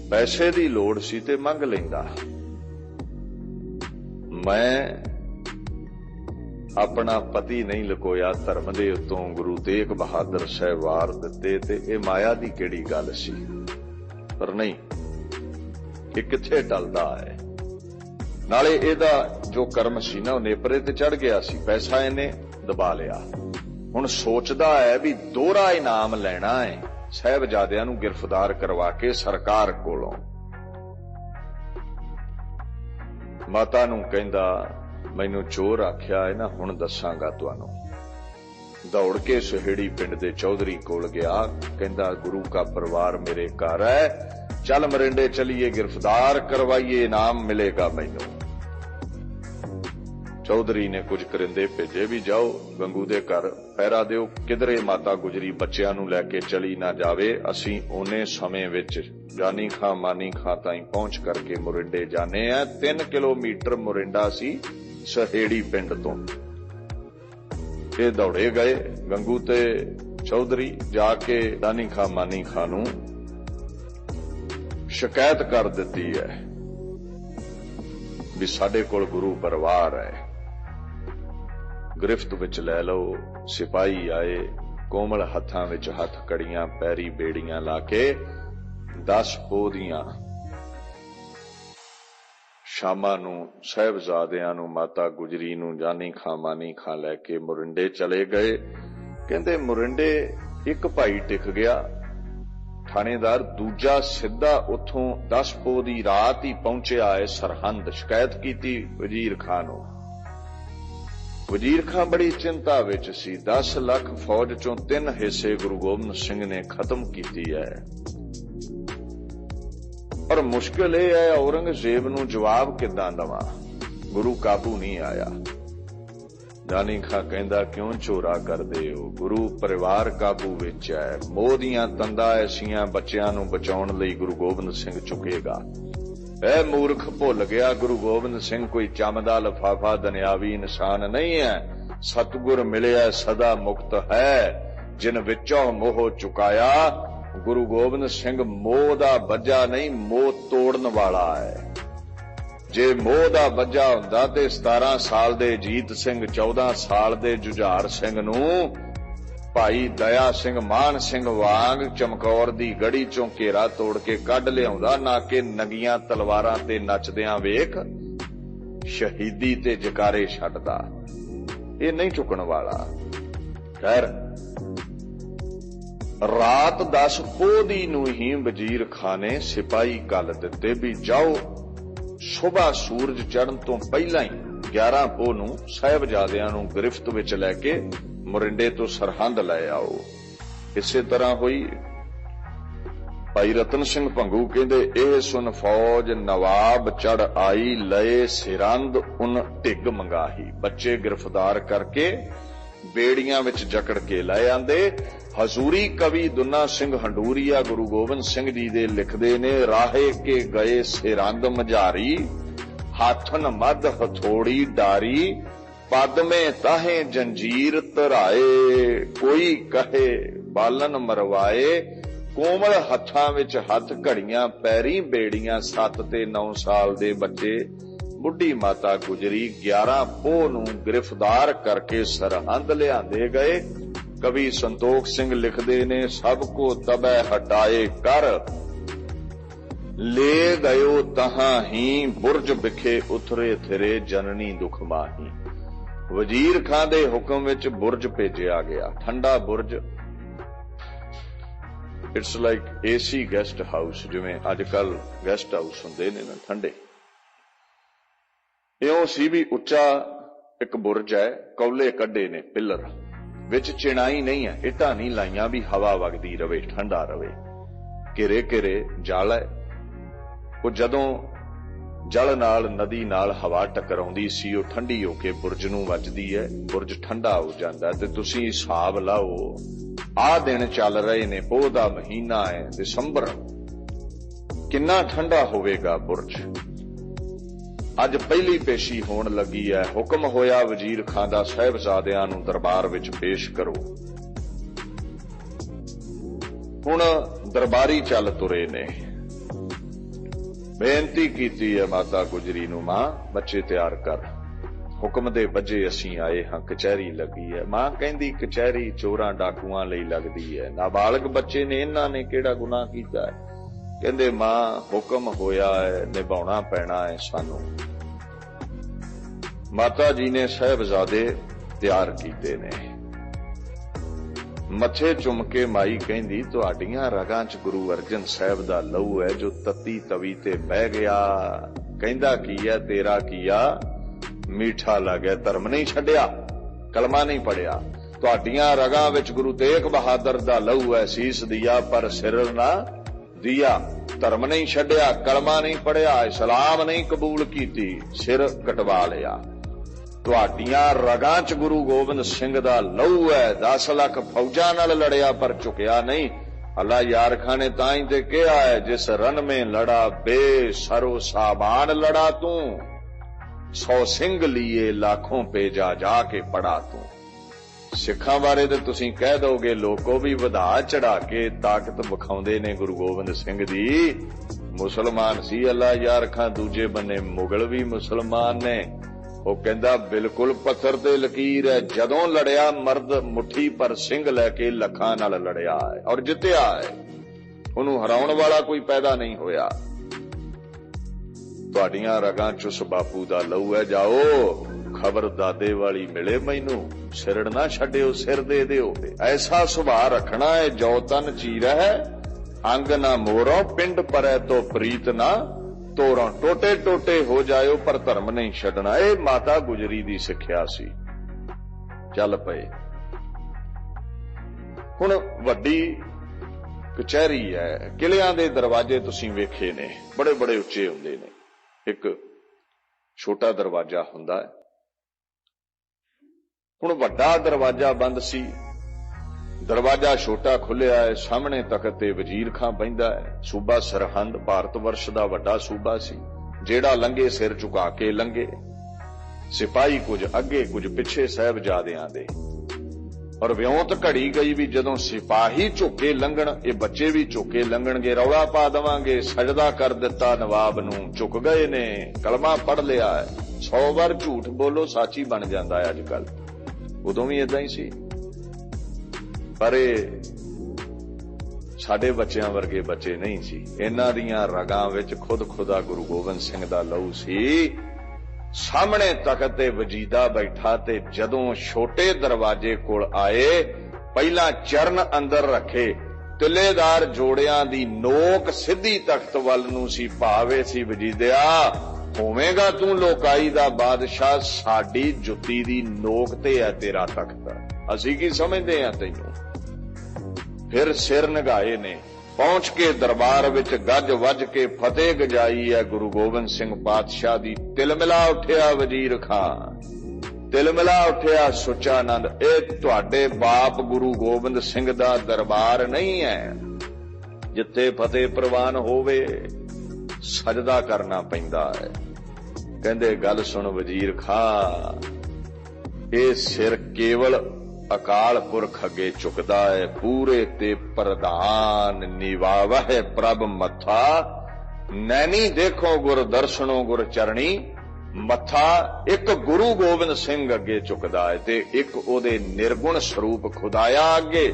पैसे दी लोड़ सी ते मंग लैंदा, मैं अपना पति नहीं लकोया, धर्म दे उत्तों गुरु तेग बहादुर साहिब वार दिते, ते ए माया दी किहड़ी गल सी। पर नहीं, ये किथे टलदा है। नाले एदा जो कर्म सी ना, नेपरे ते चढ़ गया सी, पैसा इन्हें दबा लिया। हुण सोचदा है भी दोहरा इनाम लेना है, साहिबजादियां नूं गिरफ्तार करवा के सरकार कोलों। माता नूं कहंदा, मैनू चोर आख्या है ना, हुण दसांगा तुहानू। दौड़ के सहेड़ी पिंड दे चौधरी कोल गया, कहंदा गुरु का परिवार मेरे घर है, चल मरिंडे चलिए, गिरफ्तार करवाइए, इनाम मिलेगा मैनू। चौधरी ने कुछ करिंदे भेजे भी, जाओ गंगू दे घर पहरा दिओ, किधरे माता गुजरी बच्चियां नूं लैके चली ना जावे, असीं ओने समय विच जानी खां मानी खां ताईं पहुंच करके मुरिंडे जाने हैं। 3 किलोमीटर मुरिंडा सी सहेड़ी पिंड तो। ये दौड़े गए गंगू ते चौधरी, जाके जानी खां मानी खां नूं शिकायत कर दिती है भी साडे कोल गुरु परिवार है, गिरफ्त विच लै लो। सिपाही आए, कोमल हत्थां विच हथ कड़ियां, पैरी बेड़ियां लाके 10 पोह दियां शामां नूं साहिबजादियां नूं माता गुजरी नूं जानी खां मानी खां लैके मुरिंडे चले गए। कहंदे मुरिंडे एक भाई टिक गया, थानेदार दूजा सिद्धा उथों 10 पोह दी रात ही पहुंचिया है सरहंद, शिकायत की वजीर खान नूं। ਵਜ਼ੀਰ ਖਾਂ ਬੜੀ ਚਿੰਤਾ ਵਿੱਚ ਸੀ। 10 ਲੱਖ ਫੌਜ ਚੋਂ 3 ਹਿੱਸੇ ਗੁਰੂ ਗੋਬਿੰਦ ਸਿੰਘ ਨੇ ਖਤਮ ਕੀਤੀ ਹੈ। ਪਰ ਮੁਸ਼ਕਿਲ ਇਹ ਹੈ, ਔਰੰਗਜ਼ੇਬ ਨੂੰ ਜਵਾਬ ਕਿੱਦਾਂ ਦੇਵਾਂ? ਗੁਰੂ ਕਾਬੂ ਨਹੀਂ ਆਇਆ। ਜਾਨੀ ਖਾਂ ਕਹਿੰਦਾ, ਕਿਉਂ ਝੋਰਾ ਕਰਦੇ ਹੋ? ਗੁਰੂ ਪਰਿਵਾਰ ਕਾਬੂ ਵਿੱਚ ਹੈ। ਮੋਹ ਦੀਆਂ ਤੰਦਾਂ ਐਸੀਆਂ ਬੱਚਿਆਂ ਨੂੰ ਬਚਾਉਣ ਲਈ ਗੁਰੂ ਗੋਬਿੰਦ ਸਿੰਘ ਚੁੱਕੇਗਾ। ਇਹ ਮੂਰਖ ਭੁੱਲ ਗਿਆ, ਗੁਰੂ ਗੋਬਿੰਦ ਸਿੰਘ ਕੋਈ ਚਮਦਾ ਲਿਫਾਫਾ ਦੁਨਿਆਵੀ ਇਨਸਾਨ ਨਹੀਂ ਹੈ। ਸਤਿਗੁਰ ਮਿਲਿਆ ਸਦਾ ਮੁਕਤ ਹੈ, ਜਿਨ ਵਿੱਚੋਂ ਮੋਹ ਚੁਕਾਇਆ। ਗੁਰੂ ਗੋਬਿੰਦ ਸਿੰਘ ਮੋਹ ਦਾ ਬੱਜਾ ਨਹੀਂ, ਮੋਹ ਤੋੜਨ ਵਾਲਾ ਹੈ। ਜੇ ਮੋਹ ਦਾ ਬੱਜਾ ਹੁੰਦਾ ਤੇ 17 ਸਾਲ ਦੇ ਜੀਤ ਸਿੰਘ, 14 ਸਾਲ ਦੇ ਜੁਝਾਰ ਸਿੰਘ ਨੂੰ ਭਾਈ ਦਇਆ ਸਿੰਘ ਮਾਨ ਸਿੰਘ ਵਾਂਗ ਚਮਕੌਰ ਦੀ ਗੜੀ ਚੋਂ ਘੇਰਾ ਤੋੜ ਕੇ ਕੱਢ ਲਿਆਉਂਦਾ, ਨਾ ਕਿ ਨੰਗੀਆਂ ਤਲਵਾਰਾਂ ਤੇ ਨੱਚਦਿਆਂ ਵੇਖ ਸ਼ਹੀਦੀ ਤੇ ਜਕਾਰੇ ਛੱਡਦਾ। ਇਹ ਨਹੀਂ ਝੁਕਣ ਵਾਲਾ। ਖੈਰ, ਰਾਤ 10 ਪੋਹ ਦੀ ਨੂੰ ਹੀ ਵਜ਼ੀਰ ਖਾਂ ਨੇ ਸਿਪਾਹੀ ਘੱਲ ਦਿੱਤੇ ਵੀ ਜਾਓ, ਸੁਬਾ ਸੂਰਜ ਚੜ੍ਹਨ ਤੋਂ ਪਹਿਲਾਂ ਹੀ 11 ਪੋਹ ਨੂੰ ਸਾਹਿਬਜ਼ਾਦਿਆਂ ਨੂੰ ਗ੍ਰਿਫਤ ਵਿੱਚ ਲੈ ਕੇ ਮੋਰਿੰਡੇ ਤੋਂ ਸਰਹੰਦ ਲੈ ਆਓ। ਇਸੇ ਤਰ੍ਹਾਂ ਹੋਈ। ਭਾਈ ਰਤਨ ਸਿੰਘ ਭੰਗੂ ਕਹਿੰਦੇ, ਇਹ ਸੁਨ ਫੌਜ ਨਵਾਬ ਚੜ ਆਈ, ਲਏ ਸਿਰੰਦ ਉਨ ਢਿੱਗ ਮੰਗਾਹੀ। ਬੱਚੇ ਗ੍ਰਿਫਤਾਰ ਕਰਕੇ ਬੇੜੀਆਂ ਵਿੱਚ ਜਕੜ ਕੇ ਲੈ ਆਂਦੇ। ਹਜ਼ੂਰੀ ਕਵੀ ਦੁੰਨਾ ਸਿੰਘ ਹੰਡੂਰੀਆ ਗੁਰੂ ਗੋਬਿੰਦ ਸਿੰਘ ਜੀ ਦੇ ਲਿਖਦੇ ਨੇ, ਰਾਹੇ ਕੇ ਗਏ ਸਿਰੰਦ ਮਝਾਰੀ, ਹਾਥਨ ਮੱਧ ਹਥੋੜੀ ਡਾਰੀ, ਪਦ ਮੇਂ ਤਾਹੇ ਜੰਜੀਰ ਧਰਾਏ, ਕੋਈ ਕਹੇ ਬਾਲਨ ਮਰਵਾਏ। ਕੋਮਲ ਹੱਥਾਂ ਵਿੱਚ ਹੱਥ ਘੜੀਆਂ, ਪੈਰੀਂ ਬੇੜੀਆਂ। 7 ਤੇ 9 ਸਾਲ ਦੇ ਬੱਚੇ ਬੁੱਢੀ ਮਾਤਾ ਗੁਜਰੀ 11 ਪੋਹ ਨੂੰ ਗ੍ਰਿਫਤਾਰ ਕਰਕੇ ਸਰਹੰਦ ਲਿਆਂਦੇ ਗਏ। ਕਵੀ ਸੰਤੋਖ ਸਿੰਘ ਲਿਖਦੇ ਨੇ, ਸਭ ਕੋ ਤਬੈ ਹਟਾਏ ਕਰ, ਲੈ ਗਇਓ ਤਹਾਂ ਹੀ, ਬੁਰਜ ਵਿਖੇ ਉਤਰੇ ਥਿਰੇ, ਜਨਨੀ ਦੁਖ ਮਾਹੀ। ਵਜ਼ੀਰ ਖਾਂ ਦੇ ਹੁਕਮ ਵਿੱਚ ਬੁਰਜ ਭੇਜਿਆ ਗਿਆ, ਠੰਡਾ ਬੁਰਜ। It's like AC guest house, ਜਿਵੇਂ ਅੱਜ ਕੱਲ ਗੈਸਟ ਹਾਊਸ ਹੁੰਦੇ ਨੇ ਨਾ ਠੰਡੇ। ਇਉਂ ਸੀ ਵੀ ਉੱਚਾ ਇੱਕ ਬੁਰਜ ਹੈ, ਕੌਲੇ ਕੱਢੇ ਨੇ ਪਿੱਲਰ ਵਿੱਚ, ਚਿਣਾਈ ਨਹੀਂ ਹੈ, ਇੱਟਾਂ ਨਹੀਂ ਲਾਈਆਂ ਵੀ ਹਵਾ ਵਗਦੀ ਰਵੇ, ਠੰਡਾ ਰਵੇ। ਘੇਰੇ ਘੇਰੇ ਜਲ ਹੈ। ਉਹ ਜਦੋਂ ਜਲ ਨਾਲ, ਨਦੀ ਨਾਲ ਹਵਾ ਟਕਰਾਉਂਦੀ ਸੀ, ਉਹ ਠੰਡੀ ਹੋ ਕੇ ਬੁਰਜ ਨੂੰ ਵੱਜਦੀ ਹੈ, ਬੁਰਜ ਠੰਡਾ ਹੋ ਜਾਂਦਾ। ਤੇ ਤੁਸੀਂ ਹਿਸਾਬ ਲਾਓ, ਆਹ ਦਿਨ ਚੱਲ ਰਹੇ ਨੇ, ਪੋਹ ਦਾ ਮਹੀਨਾ ਹੈ, ਦਸੰਬਰ, ਕਿੰਨਾ ਠੰਡਾ ਹੋਵੇਗਾ ਬੁਰਜ। ਅੱਜ ਪਹਿਲੀ ਪੇਸ਼ੀ ਹੋਣ ਲੱਗੀ ਹੈ। ਹੁਕਮ ਹੋਇਆ ਵਜ਼ੀਰ ਖਾਂ ਦਾ, ਸਾਹਿਬਜ਼ਾਦਿਆਂ ਨੂੰ ਦਰਬਾਰ ਵਿੱਚ ਪੇਸ਼ ਕਰੋ। ਹੁਣ ਦਰਬਾਰੀ ਚੱਲ ਤੁਰੇ ਨੇ। ਬੇਨਤੀ ਕੀਤੀ ਹੈ ਮਾਤਾ ਗੁਜਰੀ ਨੂੰ, ਮਾਂ ਬੱਚੇ ਤਿਆਰ ਕਰ, ਹੁਕਮ ਦੇ ਵਜੇ ਅਸੀਂ ਆਏ ਹਾਂ, ਕਚਹਿਰੀ ਲੱਗੀ ਹੈ। ਮਾਂ ਕਹਿੰਦੀ, ਕਚਹਿਰੀ ਚੋਰਾਂ ਡਾਕੂਆਂ ਲਈ ਲੱਗਦੀ ਹੈ, ਨਾਬਾਲਗ ਬੱਚੇ ਨੇ, ਇਹਨਾਂ ਨੇ ਕਿਹੜਾ ਗੁਨਾਹ ਕੀਤਾ ਹੈ? ਕਹਿੰਦੇ, ਮਾਂ ਹੁਕਮ ਹੋਇਆ ਹੈ, ਨਿਭਾਉਣਾ ਪੈਣਾ ਹੈ ਸਾਨੂੰ। ਮਾਤਾ ਜੀ ਨੇ ਸਾਹਿਬਜ਼ਾਦੇ ਤਿਆਰ ਕੀਤੇ ਨੇ। ਮੱਥੇ ਚੁੰਮ ਕੇ ਮਾਈ ਕਹਿੰਦੀ, ਤੁਹਾਡੀਆਂ ਰਗਾਂ 'ਚ ਗੁਰੂ ਅਰਜਨ ਸਾਹਿਬ ਦਾ ਲਹੂ ਹੈ, ਜੋ ਤੱਤੀ ਤਵੀ ਤੇ ਬਹਿ ਗਿਆ। ਕਹਿੰਦਾ, ਕੀ ਹੈ ਤੇਰਾ ਕੀਆ? ਮੀਠਾ ਲੱਗਿਆ, ਧਰਮ ਨਹੀਂ ਛੱਡਿਆ, ਕਲਮਾ ਨਹੀਂ ਪੜਿਆ। ਤੁਹਾਡੀਆਂ ਰਗਾਂ ਵਿੱਚ ਗੁਰੂ ਤੇਗ ਬਹਾਦਰ ਦਾ ਲਹੂ ਹੈ, ਸੀਸ ਦਿਆ ਪਰ ਸਿਰ ਨਾ ਦਿਆ। ਧਰਮ ਨਹੀਂ ਛੱਡਿਆ, ਕਲਮਾ ਨਹੀਂ ਪੜਿਆ, ਇਸਲਾਮ ਨਹੀਂ ਕਬੂਲ ਕੀਤੀ, ਸਿਰ ਕਟਵਾ ਲਿਆ। ਤੁਹਾਡੀਆਂ ਰਗਾਂ 'ਚ ਗੁਰੂ ਗੋਬਿੰਦ ਸਿੰਘ ਦਾ ਲਹੂ ਹੈ। 10 ਲੱਖ ਫੌਜਾਂ ਨਾਲ ਲੜਿਆ ਪਰ ਝੁਕਿਆ ਨਹੀਂ। ਅੱਲਾ ਯਾਰ ਖਾਂ ਨੇ ਤਾਂ ਹੀ ਤੇ ਕਿਹਾ ਹੈ, ਜਿਸ ਰਨ ਮੇਂ ਲੜਾ ਬੇ ਸਰੋ ਸਾਬਾਨ ਲੜਾ ਤੂੰ, 100 ਸਿੰਘ ਲੀਏ ਲਾਖੋਂ ਪੇ ਜਾ ਜਾ ਕੇ ਪੜਾ ਤੂੰ। ਸਿੱਖਾਂ ਬਾਰੇ ਤੇ ਤੁਸੀਂ ਕਹਿ ਦੋਗੇ, ਲੋਕੋ ਵੀ ਵਧਾ ਚੜਾ ਕੇ ਤਾਕਤ ਵਿਖਾਉਂਦੇ ਨੇ ਗੁਰੂ ਗੋਬਿੰਦ ਸਿੰਘ ਦੀ। ਮੁਸਲਮਾਨ ਸੀ ਅੱਲਾ ਯਾਰ ਖਾਂ, ਦੂਜੇ ਬੰਨੇ ਮੁਗਲ ਵੀ ਮੁਸਲਮਾਨ ਨੇ। ਉਹ ਕਹਿੰਦਾ, ਬਿਲਕੁਲ ਪੱਥਰ ਤੇ ਲਕੀਰ ਹੈ, ਜਦੋਂ ਲੜਿਆ ਮਰਦ ਮੁੱਠੀ ਪਰ ਸਿੰਘ ਲੈ ਕੇ ਲੱਖਾਂ ਨਾਲ ਲੜਿਆ ਹੈ ਔਰ ਜਿੱਤਿਆ ਹੈ। ਉਹਨੂੰ ਹਰਾਉਣ ਵਾਲਾ ਕੋਈ ਪੈਦਾ ਨਹੀਂ ਹੋਇਆ। ਤੁਹਾਡੀਆਂ ਰਗਾਂ 'ਚ ਉਸ ਬਾਪੂ ਦਾ ਲਹੂ ਹੈ, ਜਾਓ ਖਬਰ ਦਾਦੇ ਵਾਲੀ ਮਿਲੇ ਮੈਨੂੰ, ਸਿਰੜ ਨਾ ਛੱਡਿਓ, ਸਿਰ ਦੇ ਦਿਓ। ਐਸਾ ਸੁਭਾਅ ਰੱਖਣਾ ਹੈ, ਜੋ ਤਨ ਚੀਰਾ ਹੈ, ਅੰਗ ਨਾ ਮੋਰੋ, ਪਿੰਡ ਪਰੈ ਤੋ ਪ੍ਰੀਤ ਨਾ ਤੋੜੋ। ਟੋਟੇ ਟੋਟੇ ਹੋ ਜਾਇਓ ਪਰ ਧਰਮ ਨਹੀਂ ਛੱਡਣਾ। ਇਹ ਮਾਤਾ ਗੁਜਰੀ ਦੀ ਸਿੱਖਿਆ ਸੀ। ਚੱਲ ਪਏ। ਹੁਣ ਵੱਡੀ ਕਚਹਿਰੀ ਹੈ, ਕਿਲਿਆਂ ਦੇ ਦਰਵਾਜ਼ੇ ਤੁਸੀਂ ਵੇਖੇ ਨੇ, ਬੜੇ ਬੜੇ ਉੱਚੇ ਹੁੰਦੇ ਨੇ। ਇੱਕ ਛੋਟਾ ਦਰਵਾਜ਼ਾ ਹੁੰਦਾ ਹੈ। ਹੁਣ ਵੱਡਾ ਦਰਵਾਜ਼ਾ ਬੰਦ ਸੀ, ਦਰਵਾਜ਼ਾ ਛੋਟਾ ਖੁੱਲਿਆ ਹੈ। ਸਾਹਮਣੇ ਤਖਤ ਤੇ ਵਜ਼ੀਰ ਖਾਂ ਬਹਿੰਦਾ ਹੈ। ਸੂਬਾ ਸਰਹੰਦ ਭਾਰਤ ਵਰਸ਼ ਦਾ ਵੱਡਾ ਸੂਬਾ ਸੀ। ਜਿਹੜਾ ਲੰਘੇ ਸਿਰ ਝੁਕਾ ਕੇ ਲੰਘੇ। ਸਿਪਾਹੀ ਕੁਝ ਅੱਗੇ ਕੁਝ ਪਿੱਛੇ ਸਾਹਿਬਜ਼ਾਦਿਆਂ ਦੇ। ਔਰ ਵਿਉਂਤ ਘੜੀ ਗਈ ਵੀ ਜਦੋਂ ਸਿਪਾਹੀ ਝੁਕੇ ਲੰਘਣ, ਇਹ ਬੱਚੇ ਵੀ ਝੁਕੇ ਲੰਘਣਗੇ। ਰੌਲਾ ਪਾ ਦੇਵਾਂਗੇ, ਸਜਦਾ ਕਰ ਦਿੱਤਾ ਨਵਾਬ ਨੂੰ, ਝੁਕ ਗਏ ਨੇ, ਕਲਮਾ ਪੜ੍ਹ ਲਿਆ ਹੈ। 100 ਵਾਰ ਝੂਠ ਬੋਲੋ ਸੱਚ ਹੀ ਬਣ ਜਾਂਦਾ ਹੈ ਅੱਜ ਕੱਲ। ਉਦੋਂ ਵੀ ਏਦਾਂ ਹੀ ਸੀ, ਪਰ ਇਹ ਸਾਡੇ ਬੱਚਿਆਂ ਵਰਗੇ ਬੱਚੇ ਨਹੀਂ ਸੀ। ਇਹਨਾਂ ਦੀਆਂ ਰਗਾਂ ਵਿੱਚ ਖੁਦ ਖੁਦਾ ਗੁਰੂ ਗੋਬਿੰਦ ਸਿੰਘ ਦਾ ਲਹੂ ਸੀ। ਸਾਹਮਣੇ ਤਖਤ ਤੇ ਵਜੀਦਾ ਬੈਠਾ ਤੇ ਜਦੋਂ ਛੋਟੇ ਦਰਵਾਜ਼ੇ ਕੋਲ ਆਏ, ਪਹਿਲਾਂ ਚਰਨ ਅੰਦਰ ਰੱਖੇ, ਤਿੱਲੇਦਾਰ ਜੋੜਿਆਂ ਦੀ ਨੋਕ ਸਿੱਧੀ ਤਖਤ ਵੱਲ ਨੂੰ ਸੀ। ਭਾਵੇ ਸੀ ਵਜੀਦਿਆ, ਹੋਵੇਂਗਾ ਤੂੰ ਲੋਕਾਈ ਦਾ ਬਾਦਸ਼ਾਹ, ਸਾਡੀ ਜੁੱਤੀ ਦੀ ਨੋਕ ਤੇ ਹੈ ਤੇਰਾ ਤਖਤ, ਅਸੀਂ ਕੀ ਸਮਝਦੇ ਹਾਂ ਤੈਨੂੰ। ਫਿਰ ਸਿਰ ਨਿਗਾਏ ਨੇ, ਪਹੁੰਚ ਕੇ ਦਰਬਾਰ ਵਿੱਚ ਗੱਜ ਵੱਜ ਕੇ ਫਤਿਹ ਗਜਾਈ ਹੈ ਗੁਰੂ ਗੋਬਿੰਦ ਸਿੰਘ ਪਾਤਸ਼ਾਹ ਦੀ। ਤਿਲਮਿਲਾ ਉੱਠਿਆ ਵਜ਼ੀਰ ਖਾਂ, ਤਿਲਮਿਲਾ ਉੱਠਿਆ ਸੁੱਚਾ ਨੰਦ। ਇਹ ਤੁਹਾਡੇ ਬਾਪ ਗੁਰੂ ਗੋਬਿੰਦ ਸਿੰਘ ਦਾ ਦਰਬਾਰ ਨਹੀਂ ਹੈ ਜਿੱਥੇ ਫਤਿਹ ਪ੍ਰਵਾਨ ਹੋਵੇ, ਸਜਦਾ ਕਰਨਾ ਪੈਂਦਾ ਹੈ। ਕਹਿੰਦੇ ਗੱਲ ਸੁਣ ਵਜ਼ੀਰ ਖਾਂ, ਇਹ ਸਿਰ ਕੇਵਲ ਅਕਾਲ ਪੁਰਖ ਅੱਗੇ ਝੁਕਦਾ ਹੈ। ਪੂਰੇ ਤੇ ਪ੍ਰਧਾਨ ਨਿਵਾਵਹਿ ਪ੍ਰਭ ਮੱਥਾ, ਨੈਣੀ ਦੇਖੋ ਗੁਰ ਦਰਸ਼ਨੋ ਗੁਰ ਚਰਣੀ। ਮੱਥਾ ਇੱਕ ਗੁਰੂ ਗੋਬਿੰਦ ਸਿੰਘ ਅੱਗੇ ਝੁਕਦਾ ਹੈ ਤੇ ਇੱਕ ਉਹਦੇ ਨਿਰਗੁਣ ਸਰੂਪ ਖੁਦਾਇਆ ਅੱਗੇ।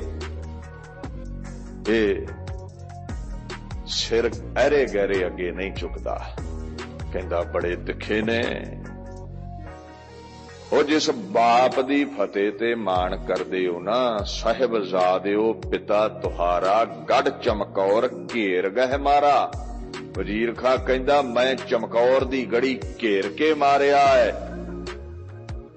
ਇਹ ਸਿਰ ਐਰੇ ਗਹਿਰੇ ਅੱਗੇ ਨਹੀਂ ਝੁਕਦਾ। ਕਹਿੰਦਾ ਬੜੇ ਤਿੱਖੇ ਨੇ ਉਹ, ਜਿਸ ਬਾਪ ਦੀ ਫਤਿਹ ਤੇ ਮਾਣ ਕਰਦੇ ਹੋ ਨਾ, ਸਾਹਿਬਜ਼ਾਦਿਓ ਪਿਤਾ ਤੁਹਾਰਾ ਗੜ ਚਮਕੌਰ ਘੇਰ ਗਹਿ ਮਾਰਾ। ਵਜ਼ੀਰ ਖਾਂ ਕਹਿੰਦਾ ਮੈਂ ਚਮਕੌਰ ਦੀ ਗੜੀ ਘੇਰ ਕੇ ਮਾਰਿਆ ਹੈ।